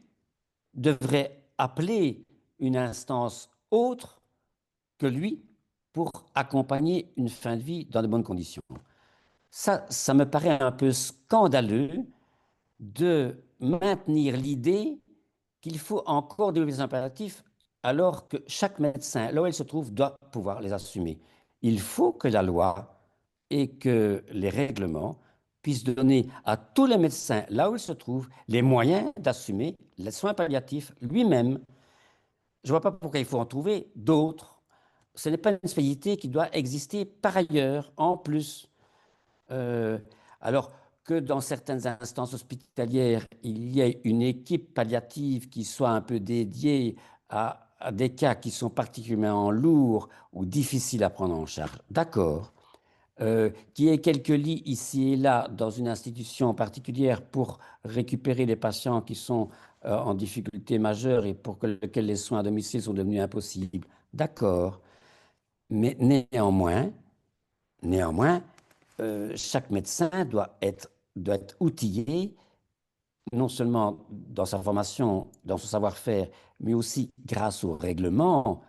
devrait appeler une instance autre que lui pour accompagner une fin de vie dans de bonnes conditions. Ça me paraît un peu scandaleux de maintenir l'idée qu'il faut encore développer des impératifs alors que chaque médecin, là où il se trouve, doit pouvoir les assumer. Il faut que la loi et que les règlements puissent donner à tous les médecins, là où ils se trouvent, les moyens d'assumer les soins palliatifs lui-même. Je ne vois pas pourquoi il faut en trouver d'autres. Ce n'est pas une spécialité qui doit exister par ailleurs, en plus. Euh, alors que dans certaines instances hospitalières, il y ait une équipe palliative qui soit un peu dédiée à des cas qui sont particulièrement lourds ou difficiles à prendre en charge. D'accord. Qu'il y ait quelques lits ici et là dans une institution particulière pour récupérer les patients qui sont en difficulté majeure et pour lesquels les soins à domicile sont devenus impossibles. D'accord. Mais néanmoins, chaque médecin doit être outillé, non seulement dans sa formation, dans son savoir-faire, mais aussi grâce aux règlements,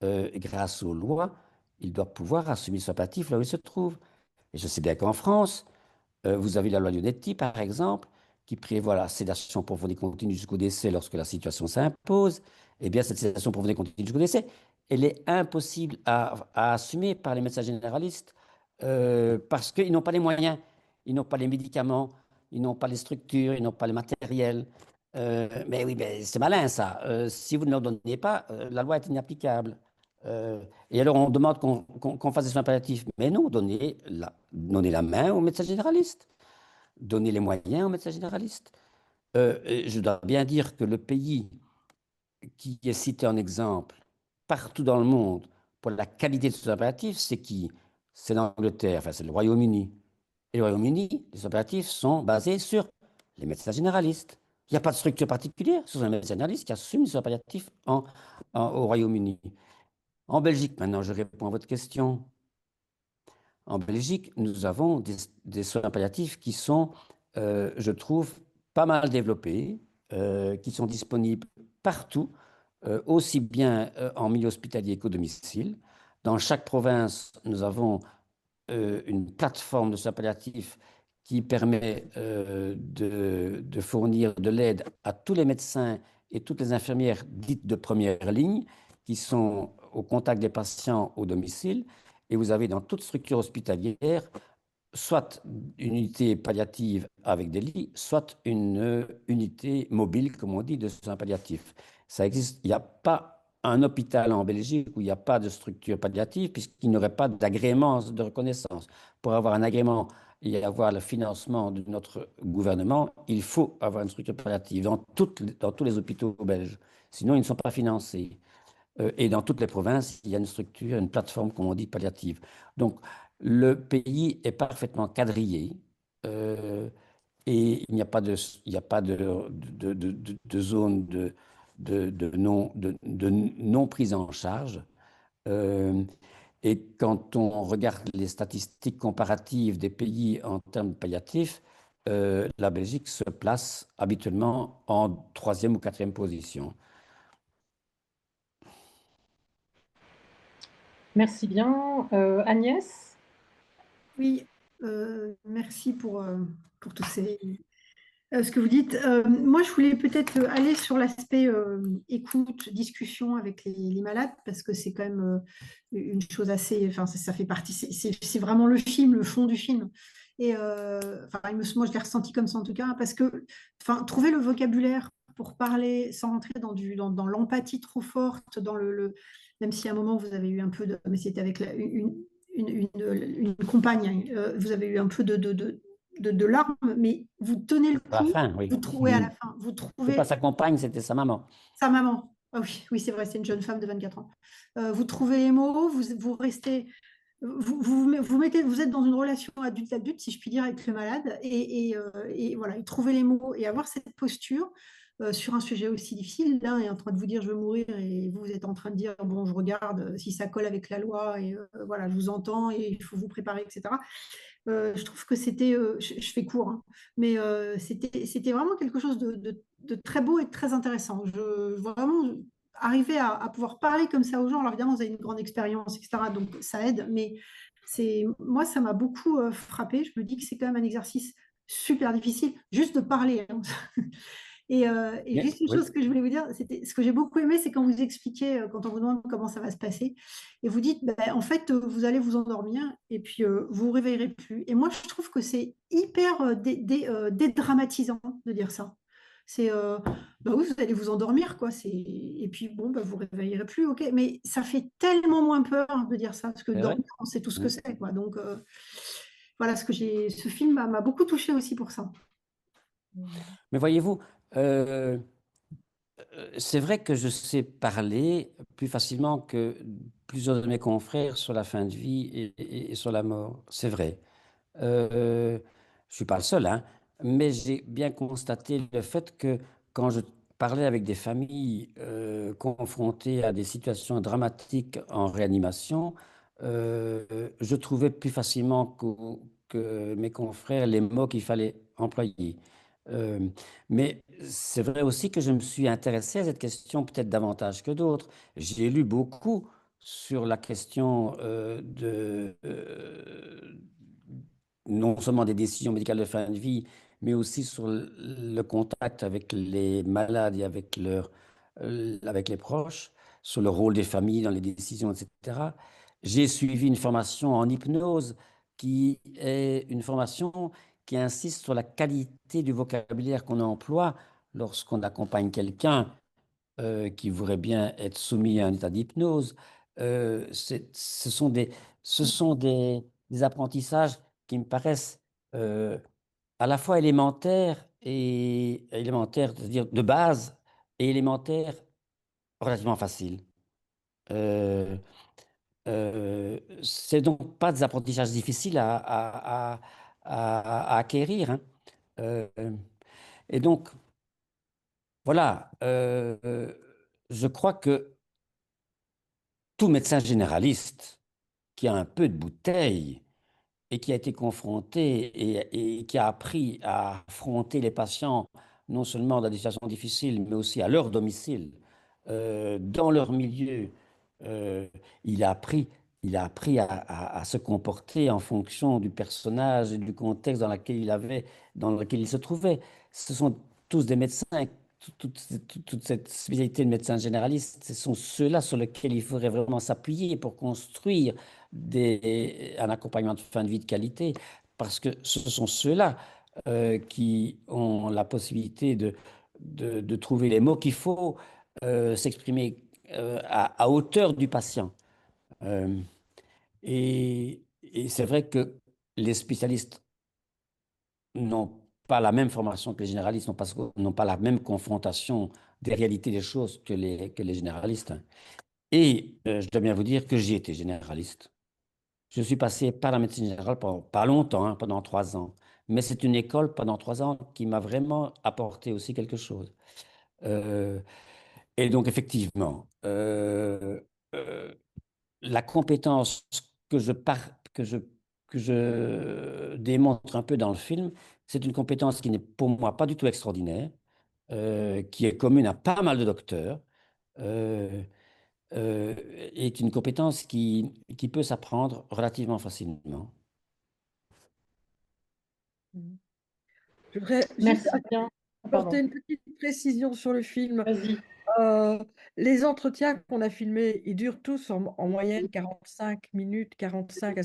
grâce aux lois, il doit pouvoir assumer son palliatif là où il se trouve. Et je sais bien qu'en France, vous avez la loi Leonetti, par exemple, qui prévoit la sédation profonde et continue jusqu'au décès lorsque la situation s'impose. Eh bien, cette sédation profonde et continue jusqu'au décès, elle est impossible à assumer par les médecins généralistes parce qu'ils n'ont pas les moyens, ils n'ont pas les médicaments, ils n'ont pas les structures, ils n'ont pas le matériel. Mais oui, mais c'est malin ça. Si vous ne leur donnez pas, la loi est inapplicable. Et alors, on demande qu'on fasse des soins palliatifs. Mais non, donnez la main aux médecins généralistes. Donnez les moyens aux médecins généralistes. Et je dois bien dire que le pays qui est cité en exemple partout dans le monde pour la qualité de soins palliatifs, c'est qui? C'est l'Angleterre, enfin c'est le Royaume-Uni. Et le Royaume-Uni, les soins palliatifs sont basés sur les médecins généralistes. Il n'y a pas de structure particulière, ce sont les médecins généralistes qui assument les soins palliatifs au Royaume-Uni. En Belgique, maintenant, je réponds à votre question. En Belgique, nous avons des soins palliatifs qui sont, je trouve, pas mal développés, qui sont disponibles partout, aussi bien en milieu hospitalier qu'au domicile. Dans chaque province, nous avons une plateforme de soins palliatifs qui permet de fournir de l'aide à tous les médecins et toutes les infirmières dites de première ligne qui sont au contact des patients au domicile. Et vous avez dans toute structure hospitalière soit une unité palliative avec des lits, soit une unité mobile, comme on dit, de soins palliatifs. Ça existe. Il n'y a pas un hôpital en Belgique où il n'y a pas de structure palliative, puisqu'il n'y aurait pas d'agrément de reconnaissance. Pour avoir un agrément et avoir le financement de notre gouvernement, il faut avoir une structure palliative dans tous les hôpitaux belges. Sinon, ils ne sont pas financés. Et dans toutes les provinces, il y a une structure, une plateforme, comme on dit, palliative. Donc, le pays est parfaitement quadrillé et il n'y a pas de zone de non prise en charge. Euh, et quand on regarde les statistiques comparatives des pays en termes palliatifs, la Belgique se place habituellement en 3e ou 4e position. Merci bien. Agnès? Oui, merci pour tous ce que vous dites. Moi, je voulais peut-être aller sur l'aspect écoute, discussion avec les malades, parce que c'est quand même une chose assez, enfin, ça fait partie, c'est vraiment le film, le fond du film. Et enfin, moi, je l'ai ressenti comme ça en tout cas, parce que enfin, trouver le vocabulaire pour parler sans rentrer dans l'empathie trop forte, même si à un moment vous avez eu un peu de, mais c'était avec une compagne, vous avez eu un peu de larmes, mais vous tenez le À la coup, fin, oui. vous trouvez à la fin, vous C'était trouvez pas sa compagne, c'était sa maman. sa maman. Ah oui, oui, c'est vrai, c'est une jeune femme de 24 ans. Vous trouvez les mots, vous restez, vous êtes dans une relation adulte-adulte, si je puis dire, avec le malade, et voilà, et trouver les mots et avoir cette posture sur un sujet aussi difficile. L'un est en train de vous dire je veux mourir et vous êtes en train de dire bon, je regarde si ça colle avec la loi et voilà, je vous entends et il faut vous préparer, etc. Je trouve que c'était, je fais court, hein, mais c'était vraiment quelque chose de très beau et de très intéressant. Vraiment arriver à pouvoir parler comme ça aux gens. Alors évidemment, vous avez une grande expérience, etc. Donc ça aide, mais moi, ça m'a beaucoup frappé. Je me dis que c'est quand même un exercice super difficile, juste de parler, hein. Et juste une Oui, chose que je voulais vous dire, c'était ce que j'ai beaucoup aimé, c'est quand vous expliquez, quand on vous demande comment ça va se passer, et vous dites, ben, en fait, vous allez vous endormir et puis vous vous réveillerez plus. Et moi, je trouve que c'est hyper dédramatisant de dire ça. C'est, bah oui, vous allez vous endormir, quoi. Et puis, bon, bah, vous réveillerez plus, ok. Mais ça fait tellement moins peur de dire ça, parce que c'est vrai. dormir, on sait tout ce que Ouais. c'est, quoi. Donc, voilà, ce film m'a beaucoup touché aussi pour ça. Mais voyez-vous, euh, c'est vrai que je sais parler plus facilement que plusieurs de mes confrères sur la fin de vie et sur la mort. C'est vrai. Je ne suis pas le seul, hein, mais j'ai bien constaté le fait que quand je parlais avec des familles confrontées à des situations dramatiques en réanimation, je trouvais plus facilement que mes confrères les mots qu'il fallait employer. Euh, mais c'est vrai aussi que je me suis intéressé à cette question peut-être davantage que d'autres. J'ai lu beaucoup sur la question non seulement des décisions médicales de fin de vie, mais aussi sur le contact avec les malades et avec les proches, sur le rôle des familles dans les décisions, etc. J'ai suivi une formation en hypnose qui est une formation qui insiste sur la qualité du vocabulaire qu'on emploie lorsqu'on accompagne quelqu'un qui voudrait bien être soumis à un état d'hypnose. Ce sont des apprentissages qui me paraissent euh, à la fois élémentaires, c'est-à-dire de base, et élémentaires relativement faciles. Euh, c'est donc pas des apprentissages difficiles à acquérir, hein. Euh, et donc, voilà, je crois que tout médecin généraliste qui a un peu de bouteille et qui a été confronté et qui a appris à affronter les patients non seulement dans des situations difficiles, mais aussi à leur domicile, dans leur milieu, euh, il a appris, il a appris à se comporter en fonction du personnage et du contexte dans lequel il se trouvait. Ce sont tous des médecins. Toute cette spécialité de médecin généraliste, ce sont ceux-là sur lesquels il faudrait vraiment s'appuyer pour construire un accompagnement de fin de vie de qualité, parce que ce sont ceux-là qui ont la possibilité de trouver les mots qu'il faut, s'exprimer à hauteur du patient. Euh, et c'est vrai que les spécialistes n'ont pas la même formation que les généralistes, n'ont pas la même confrontation des réalités des choses que les généralistes. Et je dois bien vous dire que j'ai été généraliste. Je suis passé par la médecine générale pendant pas longtemps, hein, pendant 3 ans. Mais c'est une école pendant 3 ans qui m'a vraiment apporté aussi quelque chose. Euh, et donc, effectivement, euh, la compétence que je, que je, que je démontre un peu dans le film, c'est une compétence qui n'est pour moi pas du tout extraordinaire, qui est commune à pas mal de docteurs. euh, est une compétence qui peut s'apprendre relativement facilement. Je voudrais juste Merci bien. apporter Pardon, une petite précision sur le film. vas-y. Euh, les entretiens qu'on a filmés, ils durent tous en moyenne 45 minutes, 45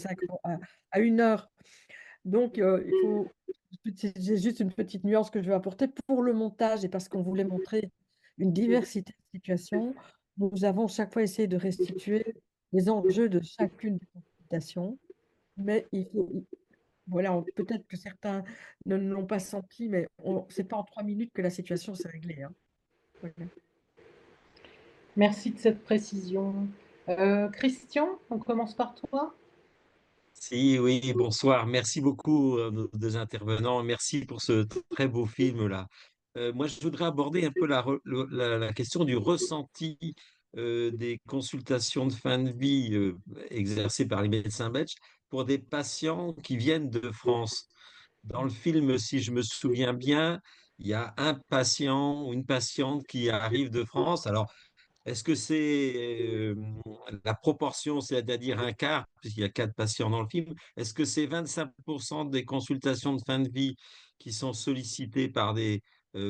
à 1 heure. Donc, c'est juste une petite nuance que je veux apporter pour le montage et parce qu'on voulait montrer une diversité de situations. Nous avons chaque fois essayé de restituer les enjeux de chacune des consultations, mais voilà, peut-être que certains ne l'ont pas senti, mais c'est pas en 3 minutes que la situation s'est réglée, hein. Voilà. Merci de cette précision. Christian, on commence par toi. Si, oui, bonsoir. Merci beaucoup, nos deux intervenants. Merci pour ce très beau film-là. Moi, je voudrais aborder un peu la question du ressenti des consultations de fin de vie exercées par les médecins belges pour des patients qui viennent de France. Dans le film, si je me souviens bien, il y a un patient ou une patiente qui arrive de France. Alors, est-ce que c'est la proportion, c'est-à-dire un quart, puisqu'il y a 4 patients dans le film, est-ce que c'est 25% des consultations de fin de vie qui sont sollicitées par des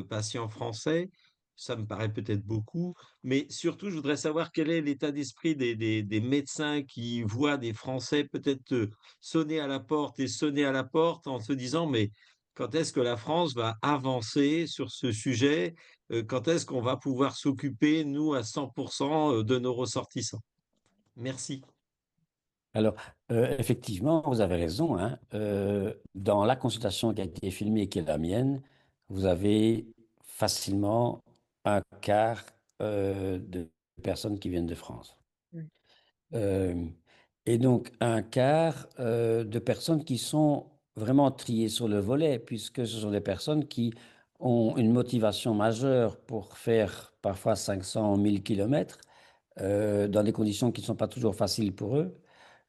patients français. Ça me paraît peut-être beaucoup, mais surtout, je voudrais savoir quel est l'état d'esprit des médecins qui voient des Français peut-être sonner à la porte et sonner à la porte en se disant, mais quand est-ce que la France va avancer sur ce sujet? Quand est-ce qu'on va pouvoir s'occuper, nous, à 100% de nos ressortissants? Merci. Alors, effectivement, vous avez raison, hein. Dans la consultation qui a été filmée, qui est la mienne, vous avez facilement un quart de personnes qui viennent de France. Oui. Euh, et donc, un quart de personnes qui sont vraiment triées sur le volet, puisque ce sont des personnes qui ont une motivation majeure pour faire parfois 500 000 kilomètres dans des conditions qui ne sont pas toujours faciles pour eux.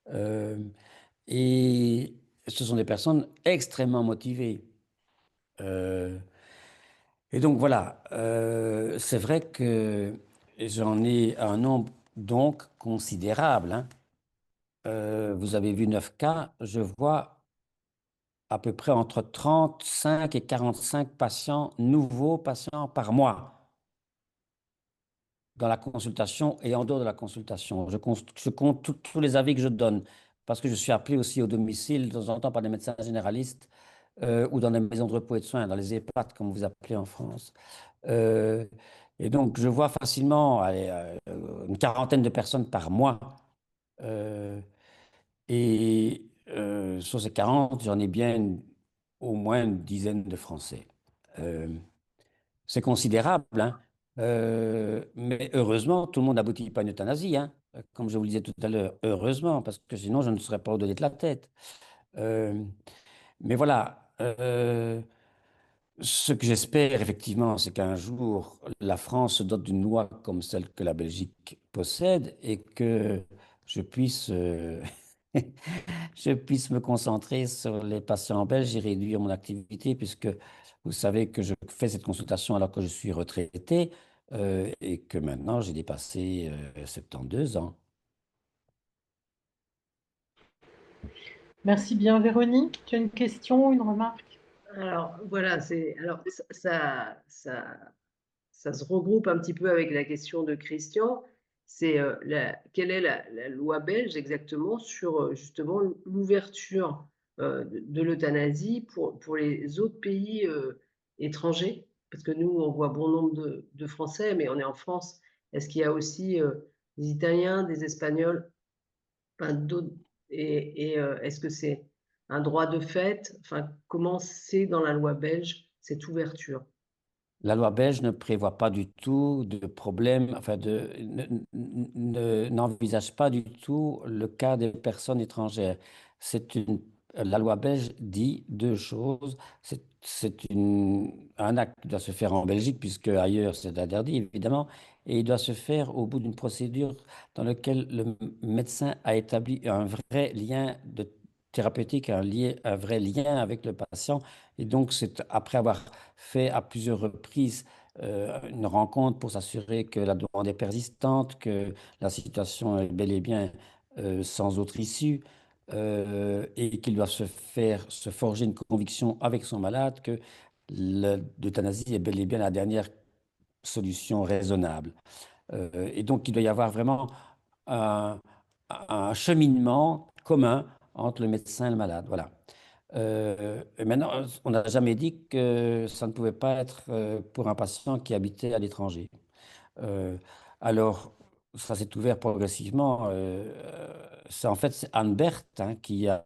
Euh, et ce sont des personnes extrêmement motivées. Euh, et donc voilà, c'est vrai que j'en ai un nombre donc considérable, hein. Vous avez vu 9 cas, je vois à peu près entre 35 et 45 patients, nouveaux patients par mois dans la consultation et en dehors de la consultation. Je compte tous les avis que je donne parce que je suis appelé aussi au domicile de temps en temps par des médecins généralistes ou dans des maisons de repos et de soins, dans les EHPAD, comme vous appelez en France. Euh, et donc, je vois facilement allez, une quarantaine de personnes par mois. Euh, sur ces 40, j'en ai bien au moins une dizaine de Français. Euh, c'est considérable, hein. Mais heureusement, tout le monde n'aboutit pas à une euthanasie, hein. Comme je vous le disais tout à l'heure, heureusement, parce que sinon, je ne serais pas au-delà de la tête. Euh, mais voilà, ce que j'espère effectivement, c'est qu'un jour, la France se dote d'une loi comme celle que la Belgique possède et que je puisse, je puisse me concentrer sur les patients belges et réduire mon activité, puisque vous savez que je fais cette consultation alors que je suis retraité et que maintenant j'ai dépassé 72 ans. Merci bien, Véronique. Tu as une question, une remarque? Alors voilà, ça se regroupe un petit peu avec la question de Christian. C'est quelle est la loi belge exactement sur justement l'ouverture de l'euthanasie pour les autres pays étrangers? Parce que nous, on voit bon nombre de Français, mais on est en France. Est-ce qu'il y a aussi des Italiens, des Espagnols, enfin, d'autres, est-ce que c'est un droit de fait? Enfin, comment c'est dans la loi belge cette ouverture? La loi belge ne prévoit pas du tout de problème, enfin n'envisage pas du tout le cas des personnes étrangères. La loi belge dit deux choses. Un acte qui doit se faire en Belgique, puisque ailleurs c'est interdit, évidemment, et il doit se faire au bout d'une procédure dans laquelle le médecin a établi un vrai lien thérapeutique, un vrai lien avec le patient. Et donc, c'est après avoir fait à plusieurs reprises une rencontre pour s'assurer que la demande est persistante, que la situation est bel et bien sans autre issue, et qu'il doit se forger une conviction avec son malade que l'euthanasie est bel et bien la dernière solution raisonnable. Et donc, il doit y avoir vraiment un, un cheminement commun entre le médecin et le malade. Voilà. Et maintenant, on n'a jamais dit que ça ne pouvait pas être pour un patient qui habitait à l'étranger. Euh, alors, ça s'est ouvert progressivement. C'est en fait c'est Anne Berthe hein, qui a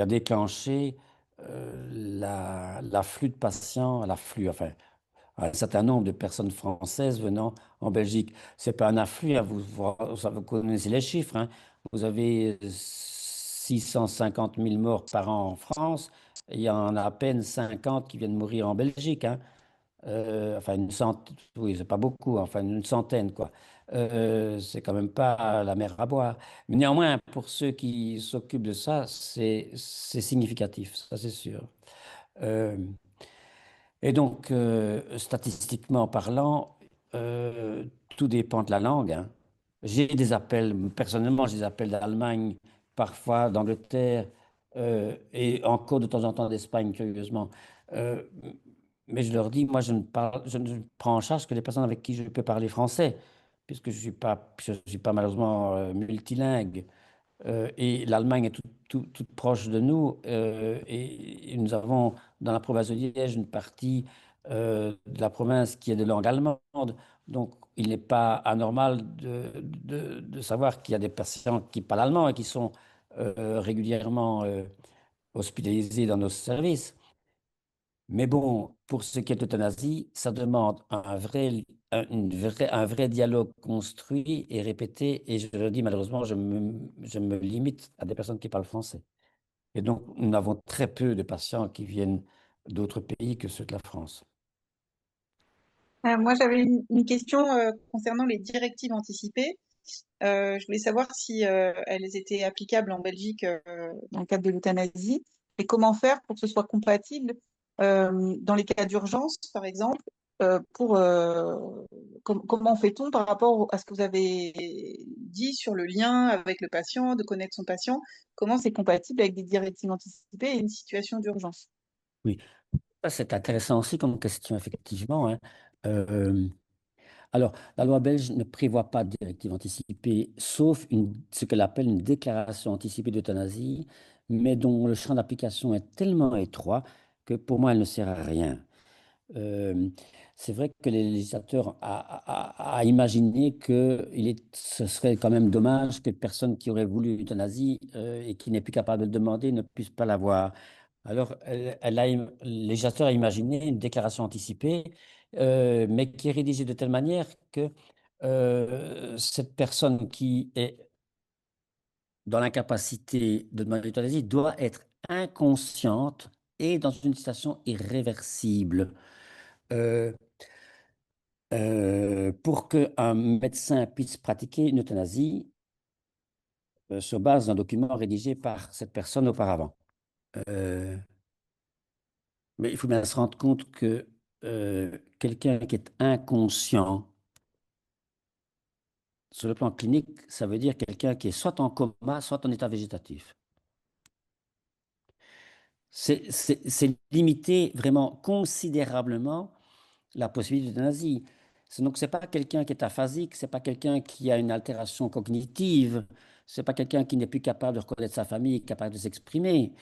déclenché l'afflux de patients, enfin, un certain nombre de personnes françaises venant en Belgique. C'est pas un afflux, hein, vous connaissez les chiffres, hein. Vous avez 650 000 morts par an en France. Il y en a à peine 50 qui viennent mourir en Belgique, hein. Enfin, une centaine, oui, c'est pas beaucoup, enfin une centaine, quoi. C'est quand même pas la mer à boire. Mais néanmoins, pour ceux qui s'occupent de ça, c'est significatif, ça c'est sûr. Euh, et donc, statistiquement parlant, tout dépend de la langue, hein. J'ai des appels, personnellement, j'ai des appels d'Allemagne, parfois d'Angleterre, et encore de temps en temps d'Espagne, curieusement. Euh, mais je leur dis, moi, je ne prends en charge que les personnes avec qui je peux parler français, puisque je suis pas malheureusement multilingue. Et l'Allemagne est toute proche de nous. Et nous avons dans la province de Liège une partie de la province qui est de langue allemande. Donc, il n'est pas anormal de savoir qu'il y a des patients qui parlent allemand et qui sont régulièrement hospitalisés dans nos services. Mais bon, pour ce qui est d'euthanasie, ça demande un vrai dialogue construit et répété. Et je le dis, malheureusement, je me limite à des personnes qui parlent français. Et donc, nous avons très peu de patients qui viennent d'autres pays que ceux de la France. Moi, j'avais une question concernant les directives anticipées. Je voulais savoir si elles étaient applicables en Belgique dans le cadre de l'euthanasie et comment faire pour que ce soit compatible dans les cas d'urgence, par exemple, comment fait-on par rapport à ce que vous avez dit sur le lien avec le patient, de connaître son patient, comment c'est compatible avec des directives anticipées et une situation d'urgence? Oui, ça c'est intéressant aussi comme question, effectivement, hein. Euh, Alors, la loi belge ne prévoit pas de directive anticipée, sauf ce qu'elle appelle une déclaration anticipée d'euthanasie, mais dont le champ d'application est tellement étroit que pour moi, elle ne sert à rien. Euh, c'est vrai que les législateurs a imaginé que ce serait quand même dommage que personne qui aurait voulu l'euthanasie et qui n'est plus capable de le demander ne puisse pas l'avoir. Alors, le législateur a imaginé une déclaration anticipée, mais qui est rédigée de telle manière que cette personne qui est dans l'incapacité de demander l'euthanasie doit être inconsciente et dans une situation irréversible. Euh, pour qu'un médecin puisse pratiquer une euthanasie sur base d'un document rédigé par cette personne auparavant. Euh, mais il faut bien se rendre compte que quelqu'un qui est inconscient, sur le plan clinique, ça veut dire quelqu'un qui est soit en coma, soit en état végétatif. C'est limiter vraiment considérablement la possibilité d'euthanasie. Donc, ce n'est pas quelqu'un qui est aphasique, ce n'est pas quelqu'un qui a une altération cognitive, ce n'est pas quelqu'un qui n'est plus capable de reconnaître sa famille, capable de s'exprimer.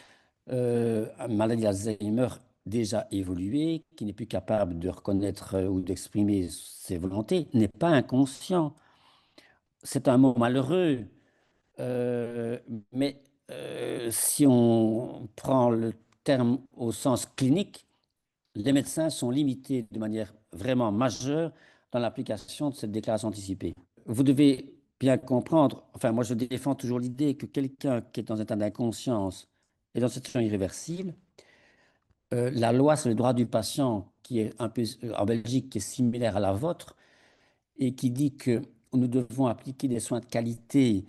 Une maladie d'Alzheimer déjà évoluée, qui n'est plus capable de reconnaître ou d'exprimer ses volontés, n'est pas inconscient. C'est un mot malheureux, euh, mais si on prend le terme au sens clinique, les médecins sont limités de manière vraiment majeure dans l'application de cette déclaration anticipée. Vous devez bien comprendre, enfin moi je défends toujours l'idée que quelqu'un qui est dans un état d'inconscience et dans cette situation irréversible, la loi sur les droits du patient, qui est un peu en Belgique, qui est similaire à la vôtre, et qui dit que nous devons appliquer des soins de qualité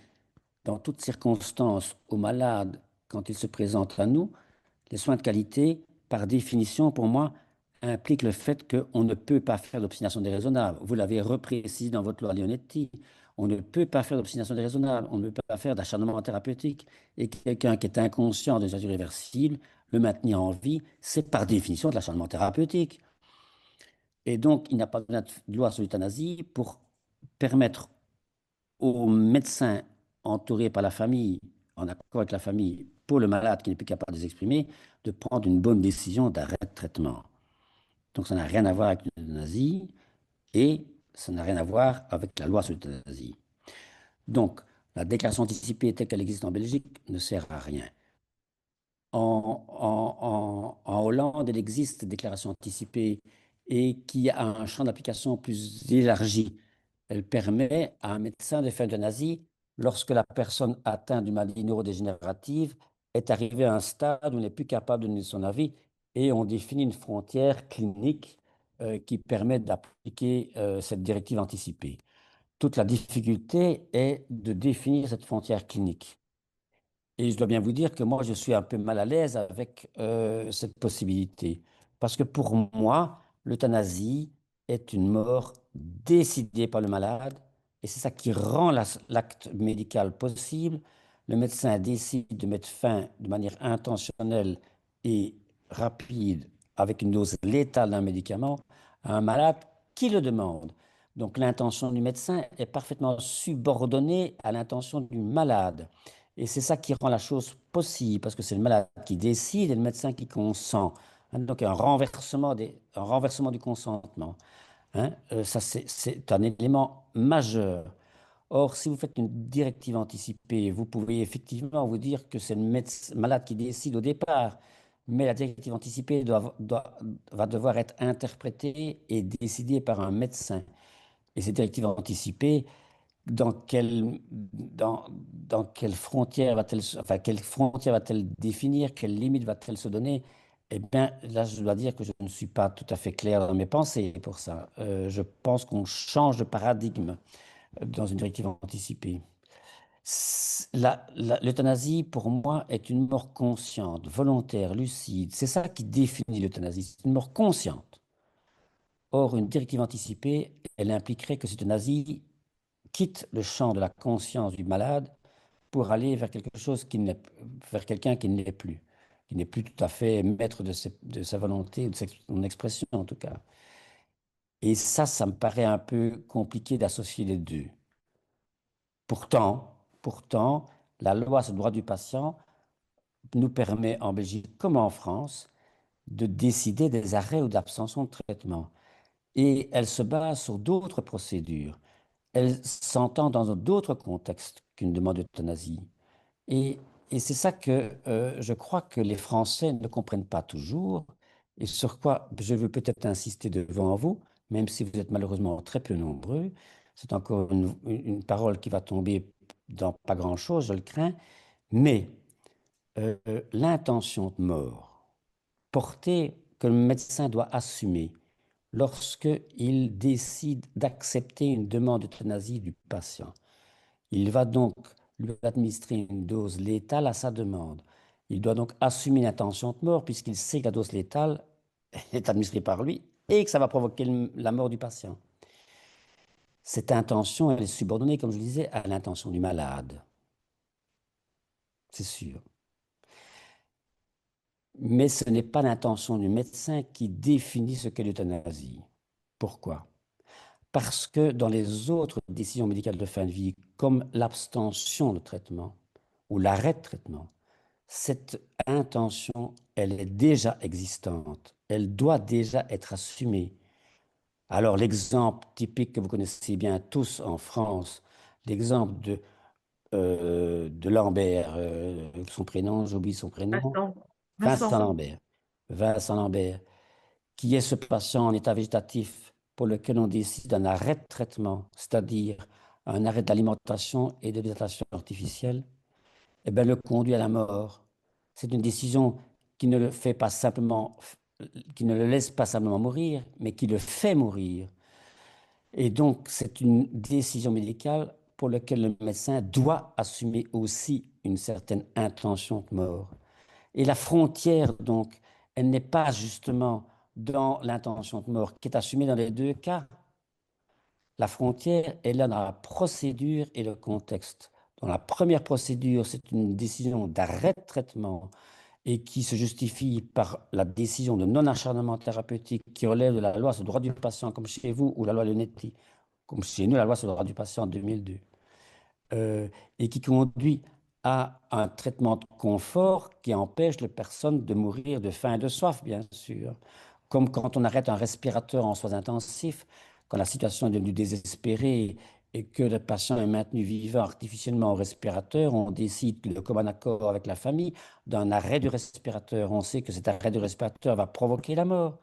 dans toutes circonstances aux malades quand ils se présentent à nous, les soins de qualité, par définition, pour moi, impliquent le fait qu'on ne peut pas faire d'obstination déraisonnable. Vous l'avez reprécisé dans votre loi Leonetti. On ne peut pas faire d'obstination déraisonnable, on ne peut pas faire d'acharnement thérapeutique. Et quelqu'un qui est inconscient de l'état irréversible, le maintenir en vie, c'est par définition de l'acharnement thérapeutique. Et donc, il n'y a pas de loi sur l'euthanasie pour permettre aux médecins entourés par la famille, en accord avec la famille, pour le malade qui n'est plus capable de s'exprimer, de prendre une bonne décision d'arrêt de traitement. Donc ça n'a rien à voir avec l'euthanasie et ça n'a rien à voir avec la loi sur l'euthanasie. Donc, la déclaration anticipée telle qu'elle existe en Belgique ne sert à rien. En Hollande, il existe des déclarations anticipées et qui a un champ d'application plus élargi. Elle permet à un médecin de faire de l'euthanasie lorsque la personne atteinte d'une maladie neurodégénérative est arrivée à un stade où elle n'est plus capable de donner son avis et on définit une frontière clinique qui permet d'appliquer cette directive anticipée. Toute la difficulté est de définir cette frontière clinique. Et je dois bien vous dire que moi, je suis un peu mal à l'aise avec cette possibilité. Parce que pour moi, l'euthanasie est une mort décidée par le malade. Et c'est ça qui rend l'acte médical possible. Le médecin décide de mettre fin de manière intentionnelle et rapide avec une dose létale d'un médicament à un malade qui le demande. Donc l'intention du médecin est parfaitement subordonnée à l'intention du malade. Et c'est ça qui rend la chose possible, parce que c'est le malade qui décide et le médecin qui consent. Hein, donc un renversement du consentement. Hein, ça, c'est un élément majeur. Or, si vous faites une directive anticipée, vous pouvez effectivement vous dire que c'est le malade qui décide au départ, mais la directive anticipée va devoir être interprétée et décidée par un médecin. Et cette directive anticipée, dans quelle frontière va-t-elle définir, quelle limite va-t-elle se donner? Eh bien, là, je dois dire que je ne suis pas tout à fait clair dans mes pensées pour ça. Je pense qu'on change de paradigme dans une directive anticipée. L'euthanasie, pour moi, est une mort consciente, volontaire, lucide. C'est ça qui définit l'euthanasie. C'est une mort consciente. Or, une directive anticipée, elle impliquerait que cette euthanasie quitte le champ de la conscience du malade pour aller vers quelque chose vers quelqu'un qui ne l'est plus, qui n'est plus tout à fait maître de sa volonté ou de son expression en tout cas. Et ça me paraît un peu compliqué d'associer les deux. Pourtant, la loi sur le droit du patient nous permet en Belgique comme en France de décider des arrêts ou d'abstention de traitement. Et elle se base sur d'autres procédures. Elle s'entend dans d'autres contextes qu'une demande d'euthanasie. Et, et c'est ça que je crois que les Français ne comprennent pas toujours et sur quoi je veux peut-être insister devant vous, même si vous êtes malheureusement très peu nombreux. C'est encore une parole qui va tomber dans pas grand-chose, je le crains, mais l'intention de mort portée que le médecin doit assumer lorsqu'il décide d'accepter une demande d'euthanasie du patient. Il va donc lui administrer une dose létale à sa demande. Il doit donc assumer l'intention de mort puisqu'il sait que la dose létale est administrée par lui et que ça va provoquer la mort du patient. Cette intention, elle est subordonnée, comme je le disais, à l'intention du malade. C'est sûr. Mais ce n'est pas l'intention du médecin qui définit ce qu'est l'euthanasie. Pourquoi? Parce que dans les autres décisions médicales de fin de vie, comme l'abstention de traitement ou l'arrêt de traitement, cette intention, elle est déjà existante. Elle doit déjà être assumée. Alors l'exemple typique que vous connaissez bien tous en France, l'exemple de Lambert, son prénom, j'oublie son prénom, Vincent Lambert. Vincent Lambert, qui est ce patient en état végétatif pour lequel on décide d'un arrêt de traitement, c'est-à-dire un arrêt d'alimentation et de végétation artificielle, eh bien, le conduit à la mort. C'est une décision qui ne le fait pas simplement, qui ne le laisse pas simplement mourir, mais qui le fait mourir. Et donc, c'est une décision médicale pour laquelle le médecin doit assumer aussi une certaine intention de mort. Et la frontière, donc, elle n'est pas justement dans l'intention de mort qui est assumée dans les deux cas. La frontière est là dans la procédure et le contexte. Dans la première procédure, c'est une décision d'arrêt de traitement et qui se justifie par la décision de non-acharnement thérapeutique qui relève de la loi sur le droit du patient, comme chez vous, ou la loi Leonetti, comme chez nous, la loi sur le droit du patient en 2002, et qui conduit à un traitement de confort qui empêche les personnes de mourir de faim et de soif, bien sûr. Comme quand on arrête un respirateur en soins intensifs, quand la situation est devenue désespérée et que le patient est maintenu vivant artificiellement au respirateur, on décide de commun accord avec la famille d'un arrêt du respirateur. On sait que cet arrêt du respirateur va provoquer la mort.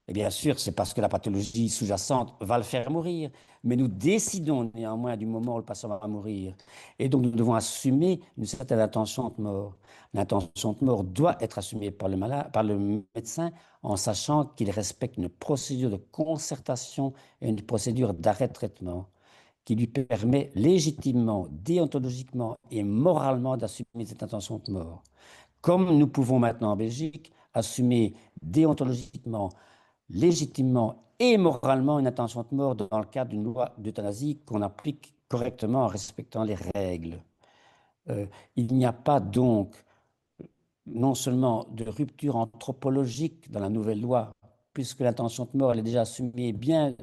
Et bien sûr, c'est parce que la pathologie sous-jacente va le faire mourir. Mais nous décidons néanmoins du moment où le patient va mourir. Et donc, nous devons assumer une certaine intention de mort. L'intention de mort doit être assumée par le malade, par le médecin, en sachant qu'il respecte une procédure de concertation et une procédure d'arrêt de traitement qui lui permet légitimement, déontologiquement et moralement d'assumer cette intention de mort. Comme nous pouvons maintenant en Belgique assumer déontologiquement, légitimement et moralement une intention de mort dans le cadre d'une loi d'euthanasie qu'on applique correctement en respectant les règles. Il n'y a pas donc non seulement de rupture anthropologique dans la nouvelle loi, puisque l'intention de mort elle est déjà assumée bien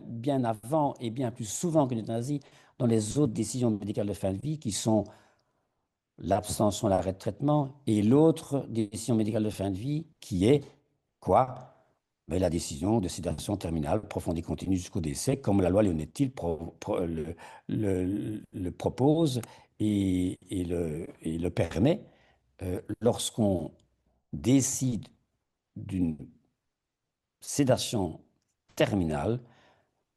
avant et bien plus souvent que l'euthanasie dans les autres décisions médicales de fin de vie, qui sont l'abstention, l'arrêt de traitement, et l'autre décision médicale de fin de vie, qui est quoi? Mais la décision de sédation terminale profonde et continue jusqu'au décès, comme la loi Leonetti le propose et le permet, lorsqu'on décide d'une sédation terminale,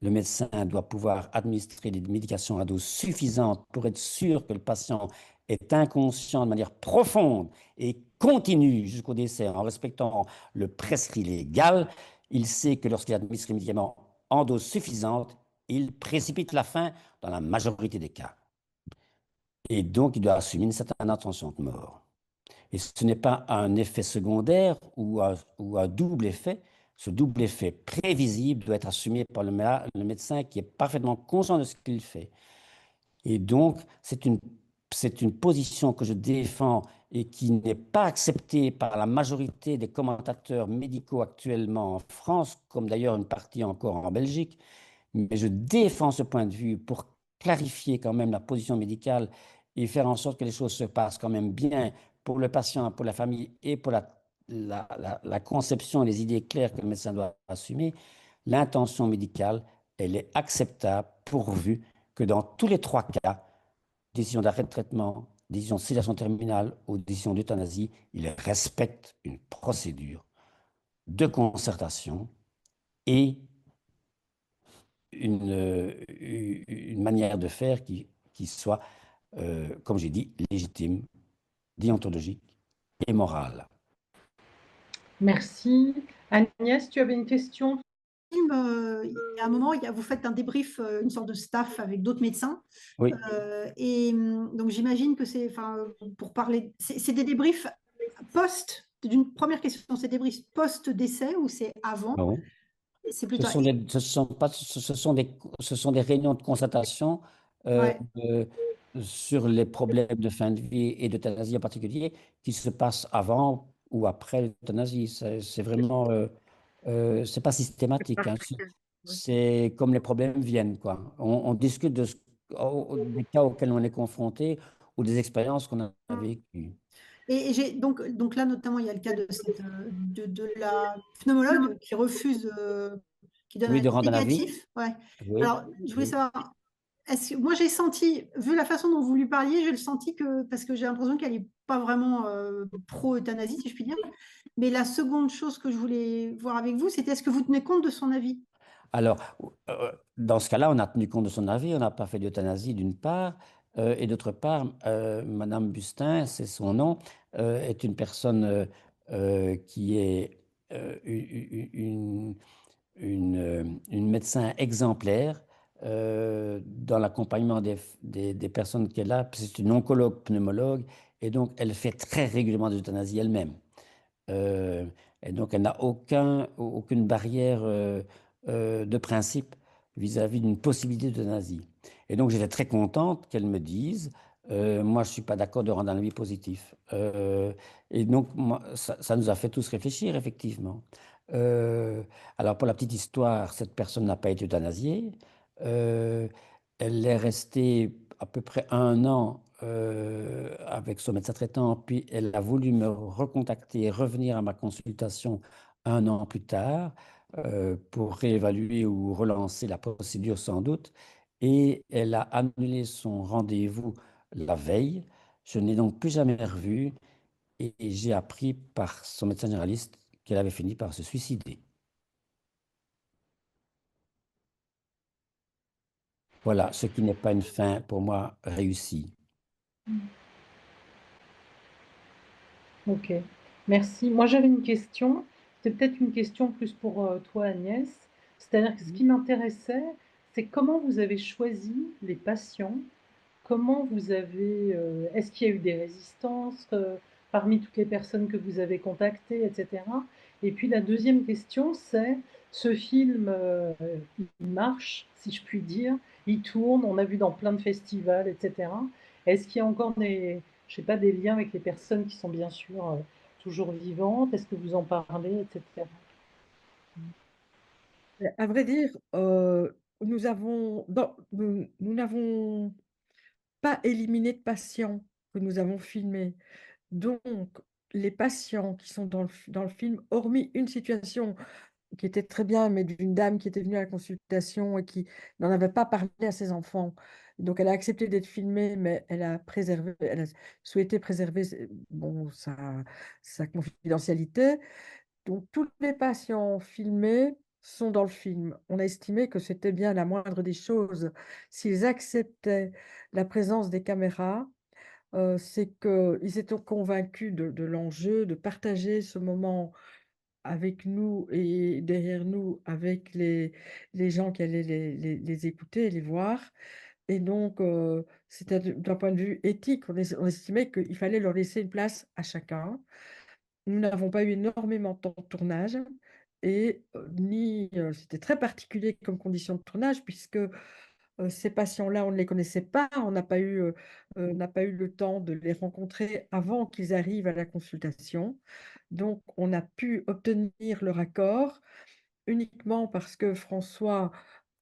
le médecin doit pouvoir administrer des médications à dose suffisante pour être sûr que le patient est inconscient de manière profonde et continue jusqu'au décès en respectant le prescrit légal. Il sait que lorsqu'il administre les médicaments en dose suffisante, il précipite la fin dans la majorité des cas. Et donc, il doit assumer une certaine intention de mort. Et ce n'est pas un effet secondaire ou un double effet. Ce double effet prévisible doit être assumé par le médecin qui est parfaitement conscient de ce qu'il fait. Et donc, c'est une position que je défends et qui n'est pas acceptée par la majorité des commentateurs médicaux actuellement en France, comme d'ailleurs une partie encore en Belgique. Mais je défends ce point de vue pour clarifier quand même la position médicale et faire en sorte que les choses se passent quand même bien pour le patient, pour la famille et pour la conception et les idées claires que le médecin doit assumer. L'intention médicale, elle est acceptable pourvu que dans tous les trois cas, décision d'arrêt de traitement, décision de sédation terminale ou décision d'euthanasie, il respecte une procédure de concertation et une manière de faire qui soit, comme j'ai dit, légitime, déontologique et morale. Merci. Agnès, tu avais une question? Il y a un moment, vous faites un débrief, une sorte de staff avec d'autres médecins. Oui. Donc, j'imagine que c'est, pour parler, c'est des débriefs d'une première question, c'est des débriefs post-décès ou c'est avant? Non. C'est plutôt. Ce sont des réunions de concertation sur les problèmes de fin de vie et d'euthanasie en particulier qui se passent avant ou après l'euthanasie. C'est vraiment, c'est pas systématique, hein. C'est comme les problèmes viennent, quoi. On discute des cas auxquels on est confronté ou des expériences qu'on a vécues. Et donc là, notamment, il y a le cas de la pneumologue qui refuse, qui donne un Oui, de avis rendre un avis. négatif. Ouais. Oui, Alors, je voulais oui. savoir, moi j'ai senti, vu la façon dont vous lui parliez, j'ai le senti que, parce que j'ai l'impression qu'elle n'est pas vraiment pro-euthanasie, si je puis dire. Mais la seconde chose que je voulais voir avec vous, c'était est-ce que vous tenez compte de son avis? Alors, dans ce cas-là, on a tenu compte de son avis, on n'a pas fait d'euthanasie d'une part, et d'autre part, Madame Bustin, c'est son nom, est une personne qui est une médecin exemplaire dans l'accompagnement des personnes qu'elle a. C'est une oncologue pneumologue, et donc elle fait très régulièrement de l'euthanasie elle-même. Et donc, elle n'a aucune barrière de principe vis-à-vis d'une possibilité d'euthanasie. Et donc, j'étais très contente qu'elle me dise, moi, je ne suis pas d'accord de rendre un avis positif. Et donc, moi, ça nous a fait tous réfléchir, effectivement. Alors, pour la petite histoire, cette personne n'a pas été euthanasiée. Elle est restée à peu près 1 an avec son médecin traitant, puis elle a voulu me recontacter et revenir à ma consultation 1 an plus tard pour réévaluer ou relancer la procédure sans doute. Et elle a annulé son rendez-vous la veille. Je ne l'ai donc plus jamais revue et j'ai appris par son médecin généraliste qu'elle avait fini par se suicider. Voilà, ce qui n'est pas une fin pour moi réussie. Ok, merci. Moi, j'avais une question. C'est peut-être une question plus pour toi, Agnès. C'est-à-dire que ce qui m'intéressait, c'est comment vous avez choisi les patients. Comment vous avez, est-ce qu'il y a eu des résistances parmi toutes les personnes que vous avez contactées, etc. Et puis la deuxième question, c'est ce film, il marche, si je puis dire, il tourne, on a vu dans plein de festivals, etc. Est-ce qu'il y a encore des, je sais pas, des liens avec les personnes qui sont bien sûr toujours vivante? Est-ce que vous en parlez, etc. À vrai dire, nous n'avons pas éliminé de patients que nous avons filmés. Donc, les patients qui sont dans le film, hormis une situation qui était très bien, mais d'une dame qui était venue à la consultation et qui n'en avait pas parlé à ses enfants. Donc, elle a accepté d'être filmée, mais elle a souhaité préserver bon, sa confidentialité. Donc, tous les patients filmés sont dans le film. On a estimé que c'était bien la moindre des choses. S'ils acceptaient la présence des caméras, c'est qu'ils étaient convaincus de l'enjeu, de partager ce moment avec nous et derrière nous avec les gens qui allaient les écouter, les voir. Et donc, c'était d'un point de vue éthique, on estimait qu'il fallait leur laisser une place à chacun. Nous n'avons pas eu énormément de temps de tournage et c'était très particulier comme condition de tournage puisque ces patients-là, on ne les connaissait pas, on n'a pas eu le temps de les rencontrer avant qu'ils arrivent à la consultation. Donc, on a pu obtenir leur accord uniquement parce que François,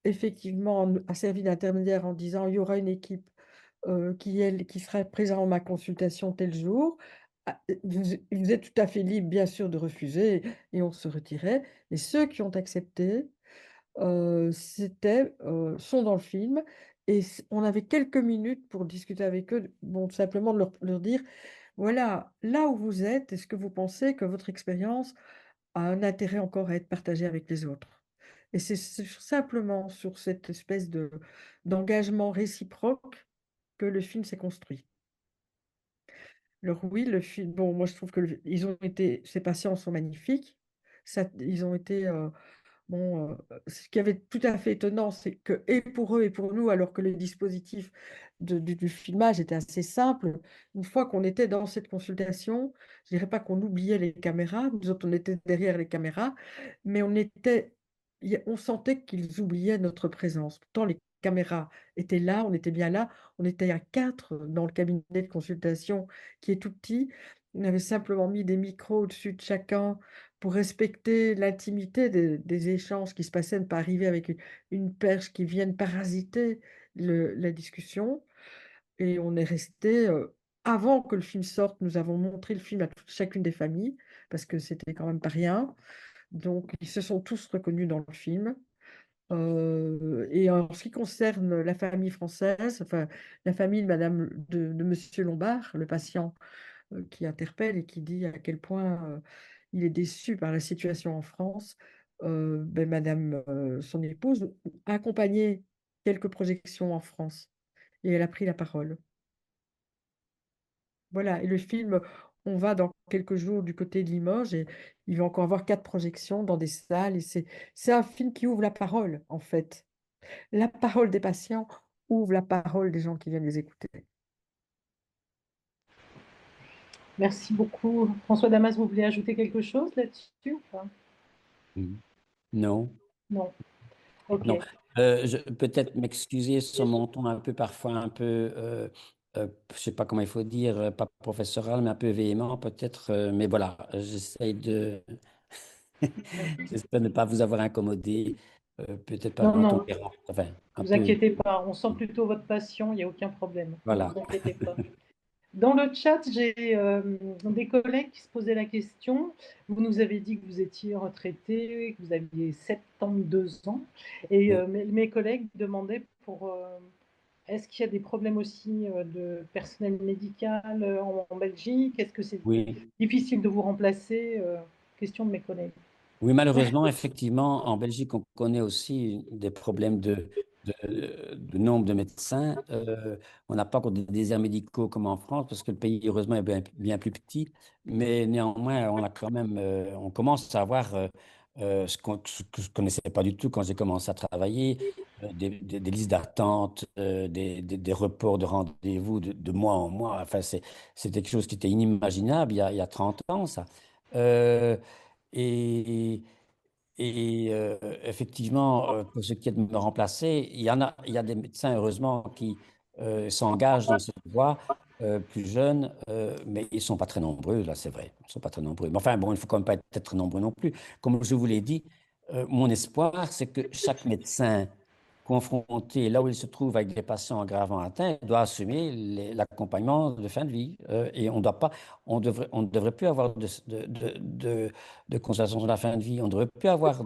effectivement, a servi d'intermédiaire en disant il y aura une équipe qui sera présente à ma consultation tel jour. Ah, vous êtes tout à fait libre, bien sûr, de refuser et on se retirait. Et ceux qui ont accepté, sont dans le film et on avait quelques minutes pour discuter avec eux, bon, simplement de leur dire, voilà, là où vous êtes, est-ce que vous pensez que votre expérience a un intérêt encore à être partagée avec les autres? Et c'est simplement sur cette espèce d'engagement réciproque que le film s'est construit. Alors oui, le film, bon, moi je trouve que ces patients sont magnifiques. Ils ont été bon, ce qui avait tout à fait étonnant, c'est que, et pour eux et pour nous, alors que le dispositif du filmage était assez simple, une fois qu'on était dans cette consultation, je dirais pas qu'on oubliait les caméras, nous autres, on était derrière les caméras, mais on sentait qu'ils oubliaient notre présence. Pourtant, les caméras étaient là, on était bien là, on était à 4 dans le cabinet de consultation qui est tout petit. On avait simplement mis des micros au-dessus de chacun pour respecter l'intimité des échanges qui se passaient, ne pas arriver avec une perche qui vienne parasiter la discussion. Et on est resté, avant que le film sorte, nous avons montré le film à chacune des familles, parce que c'était quand même pas rien. Donc, ils se sont tous reconnus dans le film. Et en ce qui concerne la famille française, enfin, la famille de Monsieur Lombard, le patient qui interpelle et qui dit à quel point il est déçu par la situation en France. Madame, son épouse, a accompagné quelques projections en France et elle a pris la parole. Voilà, et le film, on va dans quelques jours du côté de Limoges et il va encore avoir 4 projections dans des salles et c'est un film qui ouvre la parole, en fait. La parole des patients ouvre la parole des gens qui viennent les écouter. Merci beaucoup. François Damas, vous voulez ajouter quelque chose là-dessus ou pas? Non. Non. Ok. Non. Peut-être m'excuser sur mon ton un peu, parfois un peu, je sais pas comment il faut dire, pas professoral, mais un peu véhément peut-être. Mais voilà, j'espère ne pas vous avoir incommodé, peut-être par Non, mon non, tempérament. Enfin, un vous peu. inquiétez pas. On sent plutôt votre passion, il n'y a aucun problème. Ne Voilà. vous inquiétez pas. Dans le chat, j'ai des collègues qui se posaient la question. Vous nous avez dit que vous étiez retraité, que vous aviez 72 ans. Et Oui. mes collègues demandaient est-ce qu'il y a des problèmes aussi de personnel médical en Belgique? Est-ce que c'est Oui. difficile de vous remplacer? Question de mes collègues. Oui, malheureusement, effectivement, en Belgique, on connaît aussi des problèmes de nombre de médecins. On n'a pas encore des déserts médicaux comme en France, parce que le pays, heureusement, est bien plus petit. Mais néanmoins, on a quand même, on commence à avoir ce que je ne connaissais pas du tout quand j'ai commencé à travailler, des listes d'attente, des reports de rendez-vous de mois en mois. Enfin, c'est quelque chose qui était inimaginable il y a 30 ans, ça. Euh, et, Effectivement, pour ce qui est de me remplacer, il y a des médecins, heureusement, qui s'engagent dans cette voie. plus jeunes, mais ils ne sont pas très nombreux, là, c'est vrai. Ils ne sont pas très nombreux. Mais enfin, bon, il ne faut quand même pas être très nombreux non plus. Comme je vous l'ai dit, mon espoir, c'est que chaque médecin confronté là où il se trouve avec des patients gravement atteints doit assumer l'accompagnement de fin de vie. Et on doit pas, on ne devrait plus avoir de consultation de la fin de vie. On ne devrait plus avoir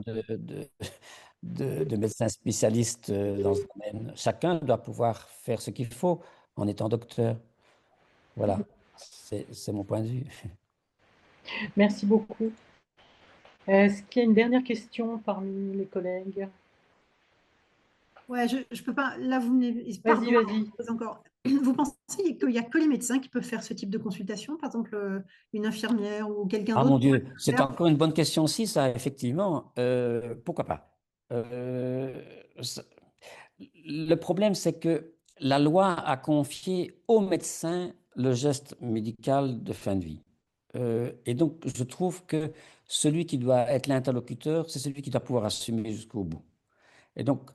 de médecins spécialistes dans ce domaine. Chacun doit pouvoir faire ce qu'il faut en étant docteur. Voilà, c'est mon point de vue. Merci beaucoup. Est-ce qu'il y a une dernière question parmi les collègues? Ouais, je peux pas. Là, vous venez. Pardon, Vas-y, vas-y. pas encore. Vous pensez qu'il n'y a que les médecins qui peuvent faire ce type de consultation? Par exemple, une infirmière ou quelqu'un Ah d'autre mon pourrait Dieu, le c'est faire? encore une bonne question aussi, ça, effectivement. Pourquoi pas? Euh, ça- le problème, c'est que la loi a confié au médecin le geste médical de fin de vie. Et donc, je trouve que celui qui doit être l'interlocuteur, c'est celui qui doit pouvoir assumer jusqu'au bout. Et donc,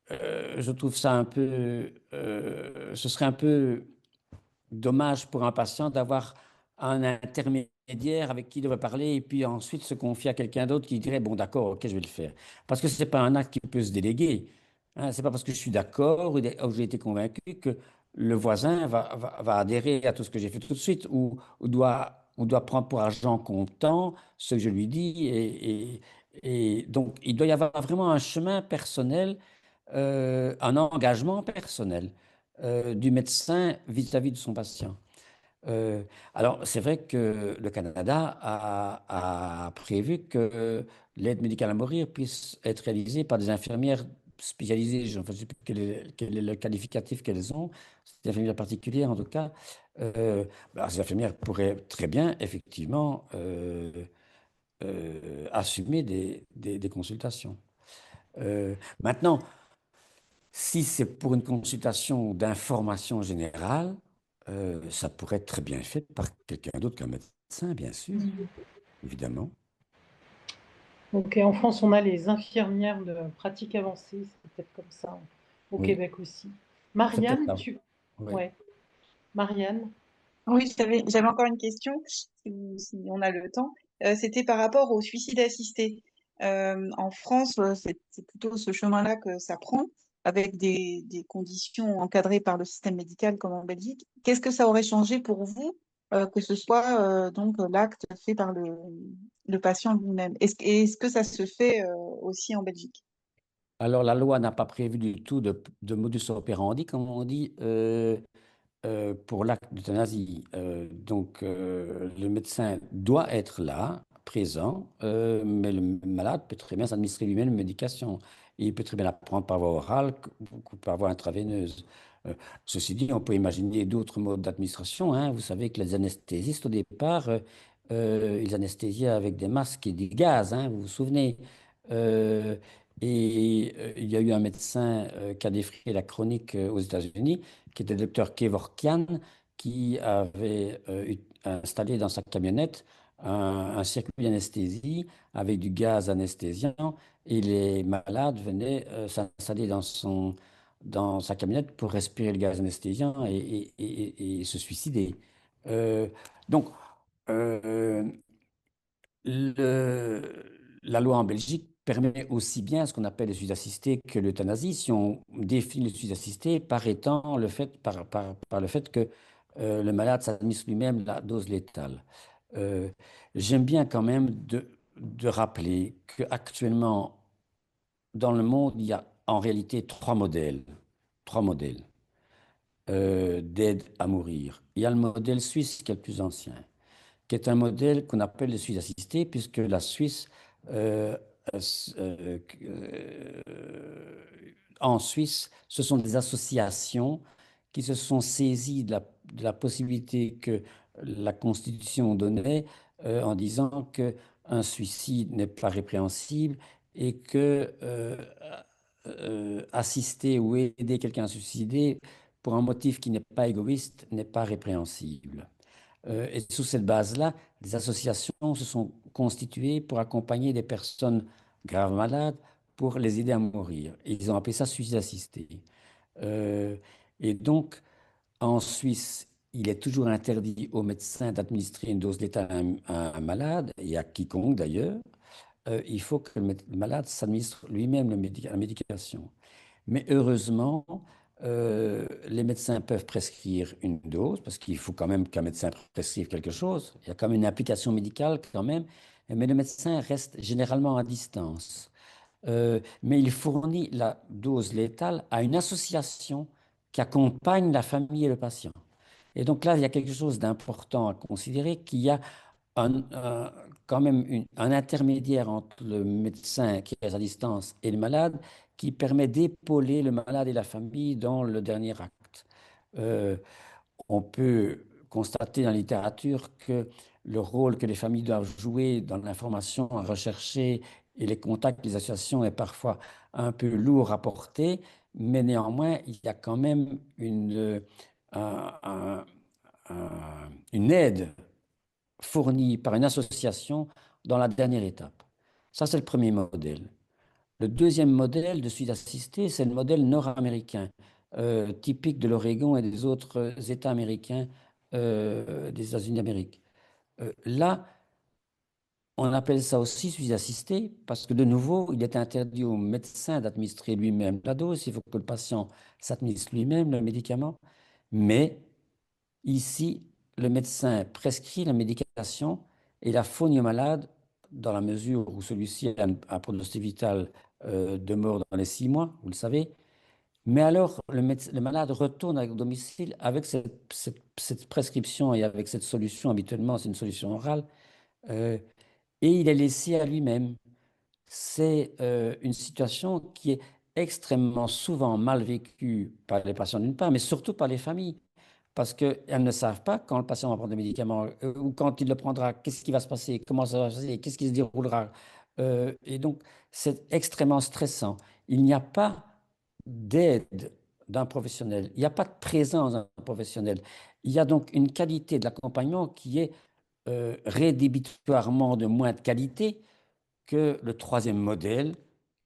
je trouve ça un peu, ce serait un peu dommage pour un patient d'avoir un intermédiaire avec qui il devrait parler et puis ensuite se confier à quelqu'un d'autre qui dirait, bon, d'accord, ok, je vais le faire. Parce que ce n'est pas un acte qui peut se déléguer. Hein, ce n'est pas parce que je suis d'accord ou j'ai été convaincu que le voisin va adhérer à tout ce que j'ai fait tout de suite ou doit prendre pour argent comptant ce que je lui dis. Et donc, il doit y avoir vraiment un chemin personnel, un engagement personnel du médecin vis-à-vis de son patient. Euh, alors, c'est vrai que le Canada a prévu que l'aide médicale à mourir puisse être réalisée par des infirmières spécialisées. Je ne sais plus quel est le qualificatif qu'elles ont, des infirmières particulières en tout cas. Ces infirmières pourraient très bien, effectivement, assumer des consultations. Maintenant, si c'est pour une consultation d'information générale, ça pourrait être très bien fait par quelqu'un d'autre qu'un médecin, bien sûr, évidemment. Donc, en France, on a les infirmières de pratique avancée, c'est peut-être comme ça au Oui, Québec aussi. c'est peut-être Marianne, ça. Oui. Ouais. Marianne, Oui, j'avais encore une question, si on a le temps. C'était par rapport au suicide assisté. En France, c'est plutôt ce chemin-là que ça prend, avec des conditions encadrées par le système médical comme en Belgique. Qu'est-ce que ça aurait changé pour vous, que ce soit donc l'acte fait par le patient lui-même? Est-ce que ça se fait aussi en Belgique? Alors, la loi n'a pas prévu du tout de modus operandi, comme on dit, pour l'acte d'euthanasie. Donc, le médecin doit être là, présent, mais le malade peut très bien s'administrer lui-même une médication. Et il peut très bien la prendre par voie orale ou par voie intraveineuse. Euh, Ceci dit, on peut imaginer d'autres modes d'administration, hein. Vous savez que les anesthésistes, au départ, ils anesthésiaient avec des masques et des gaz, hein, vous vous souvenez. Euh, il y a eu un médecin qui a défrayé la chronique aux États-Unis qui était le docteur Kevorkian, qui avait installé dans sa camionnette un circuit d'anesthésie avec du gaz anesthésiant et les malades venaient s'installer dans sa camionnette pour respirer le gaz anesthésiant et se suicider. Euh, donc, euh, la loi en Belgique permet aussi bien ce qu'on appelle le suicide assisté que l'euthanasie, si on définit le suicide assisté par le fait que le malade s'administre lui-même la dose létale. Euh, J'aime bien quand même de rappeler qu'actuellement, dans le monde, il y a en réalité trois modèles d'aide à mourir. Il y a le modèle suisse qui est le plus ancien, qui est un modèle qu'on appelle le Suisse assisté, puisque la Suisse, euh, en Suisse, ce sont des associations qui se sont saisies de la possibilité que la Constitution donnait en disant qu'un suicide n'est pas répréhensible et que assister ou aider quelqu'un à se suicider pour un motif qui n'est pas égoïste n'est pas répréhensible. Et sous cette base-là, des associations se sont constituées pour accompagner des personnes graves malades pour les aider à mourir. Et ils ont appelé ça suicide assisté. Euh, et donc, en Suisse, il est toujours interdit au médecin d'administrer une dose létale à un malade, et à quiconque d'ailleurs. Il faut que le malade s'administre lui-même la médication. Mais heureusement, les médecins peuvent prescrire une dose, parce qu'il faut quand même qu'un médecin prescrive quelque chose. Il y a quand même une application médicale quand même, mais le médecin reste généralement à distance. Mais il fournit la dose létale à une association qui accompagne la famille et le patient. Et donc là, il y a quelque chose d'important à considérer, qu'il y a quand même un intermédiaire entre le médecin qui est à distance et le malade qui permet d'épauler le malade et la famille dans le dernier acte. Euh, on peut constater dans la littérature que le rôle que les familles doivent jouer dans l'information à rechercher et les contacts des associations est parfois un peu lourd à porter, mais néanmoins, il y a quand même un- une aide fournie par une association dans la dernière étape. Ça, c'est le premier modèle. Le deuxième modèle de suite assistée, c'est le modèle nord-américain, typique de l'Oregon et des autres États américains des États-Unis d'Amérique. Là, on appelle ça aussi suite assistée parce que, de nouveau, il est interdit au médecin d'administrer lui-même la dose. Il faut que le patient s'administre lui-même le médicament. Mais ici, le médecin prescrit la médication et la fournit au malade dans la mesure où celui-ci a un pronostic vital de mort dans les 6 mois, vous le savez. Mais alors, le malade retourne au domicile avec cette prescription et avec cette solution. Habituellement, c'est une solution orale, euh, et il est laissé à lui-même. C'est une situation qui est extrêmement souvent mal vécue par les patients d'une part, mais surtout par les familles, parce qu'elles ne savent pas quand le patient va prendre des médicaments ou quand il le prendra, qu'est-ce qui va se passer, comment ça va se passer, qu'est-ce qui se déroulera. Et donc, c'est extrêmement stressant. Il n'y a pas d'aide d'un professionnel, il n'y a pas de présence d'un professionnel. Il y a donc une qualité de l'accompagnement qui est rédhibitoirement de moins de qualité que le troisième modèle,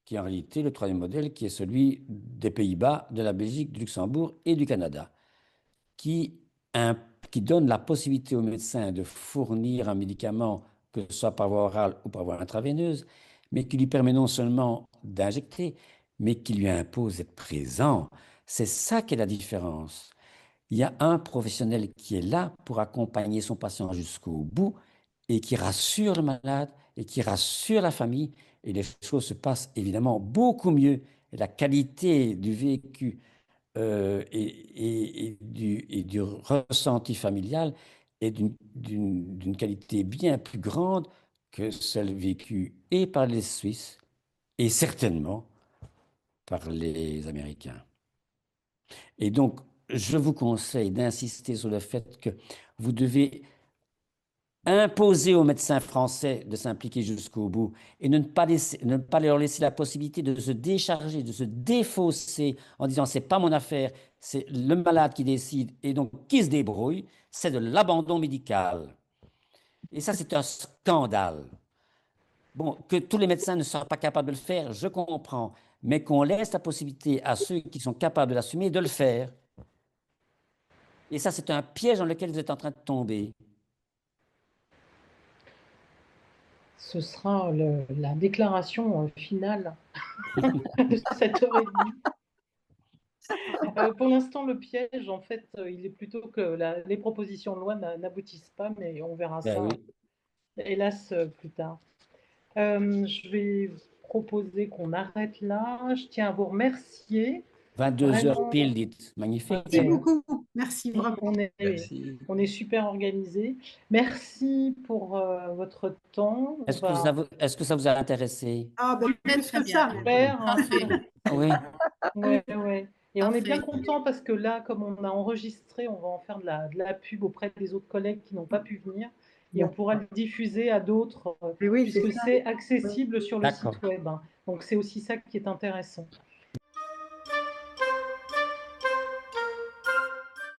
qui est en réalité le troisième modèle, qui est celui des Pays-Bas, de la Belgique, du Luxembourg et du Canada, qui, qui donne la possibilité au médecin de fournir un médicament, que ce soit par voie orale ou par voie intraveineuse, mais qui lui permet non seulement d'injecter, mais qui lui impose d'être présent. C'est ça qui est la différence. Il y a un professionnel qui est là pour accompagner son patient jusqu'au bout et qui rassure le malade et qui rassure la famille. Et les choses se passent évidemment beaucoup mieux. Et la qualité du vécu et du ressenti familial est d'une qualité bien plus grande que celle vécue et par les Suisses et certainement par les Américains. Et donc, je vous conseille d'insister sur le fait que vous devez imposer aux médecins français de s'impliquer jusqu'au bout et ne pas leur laisser la possibilité de se décharger, de se défausser en disant c'est pas mon affaire, c'est le malade qui décide et donc qui se débrouille, c'est de l'abandon médical. Et ça, c'est un scandale. Bon, que tous les médecins ne soient pas capables de le faire, je comprends, mais qu'on laisse la possibilité à ceux qui sont capables de l'assumer de le faire. Et ça, c'est un piège dans lequel vous êtes en train de tomber. Ce sera la déclaration finale de cette heure et demie. Pour l'instant, le piège, en fait, il est plutôt que les propositions de loi n'aboutissent pas, mais on verra Ben ça, oui. hélas, plus tard. Je vais proposer qu'on arrête là. Je tiens à vous remercier. 22 heures Vraiment, pile, dites. Magnifique. Merci beaucoup. Merci vraiment. Merci. on est super organisés. Merci pour votre temps. Est-ce que ça vous a intéressé? Ah, ben, plus Très que bien. ça. Super, hein. Oui. Ouais, ouais. Et on est bien Parfait. content parce que là, comme on a enregistré, on va en faire de la pub auprès des autres collègues qui n'ont pas pu venir et on pourra le diffuser à d'autres Mais oui, puisque c'est ça. c'est accessible sur le D'accord. site web, hein. Donc c'est aussi ça qui est intéressant.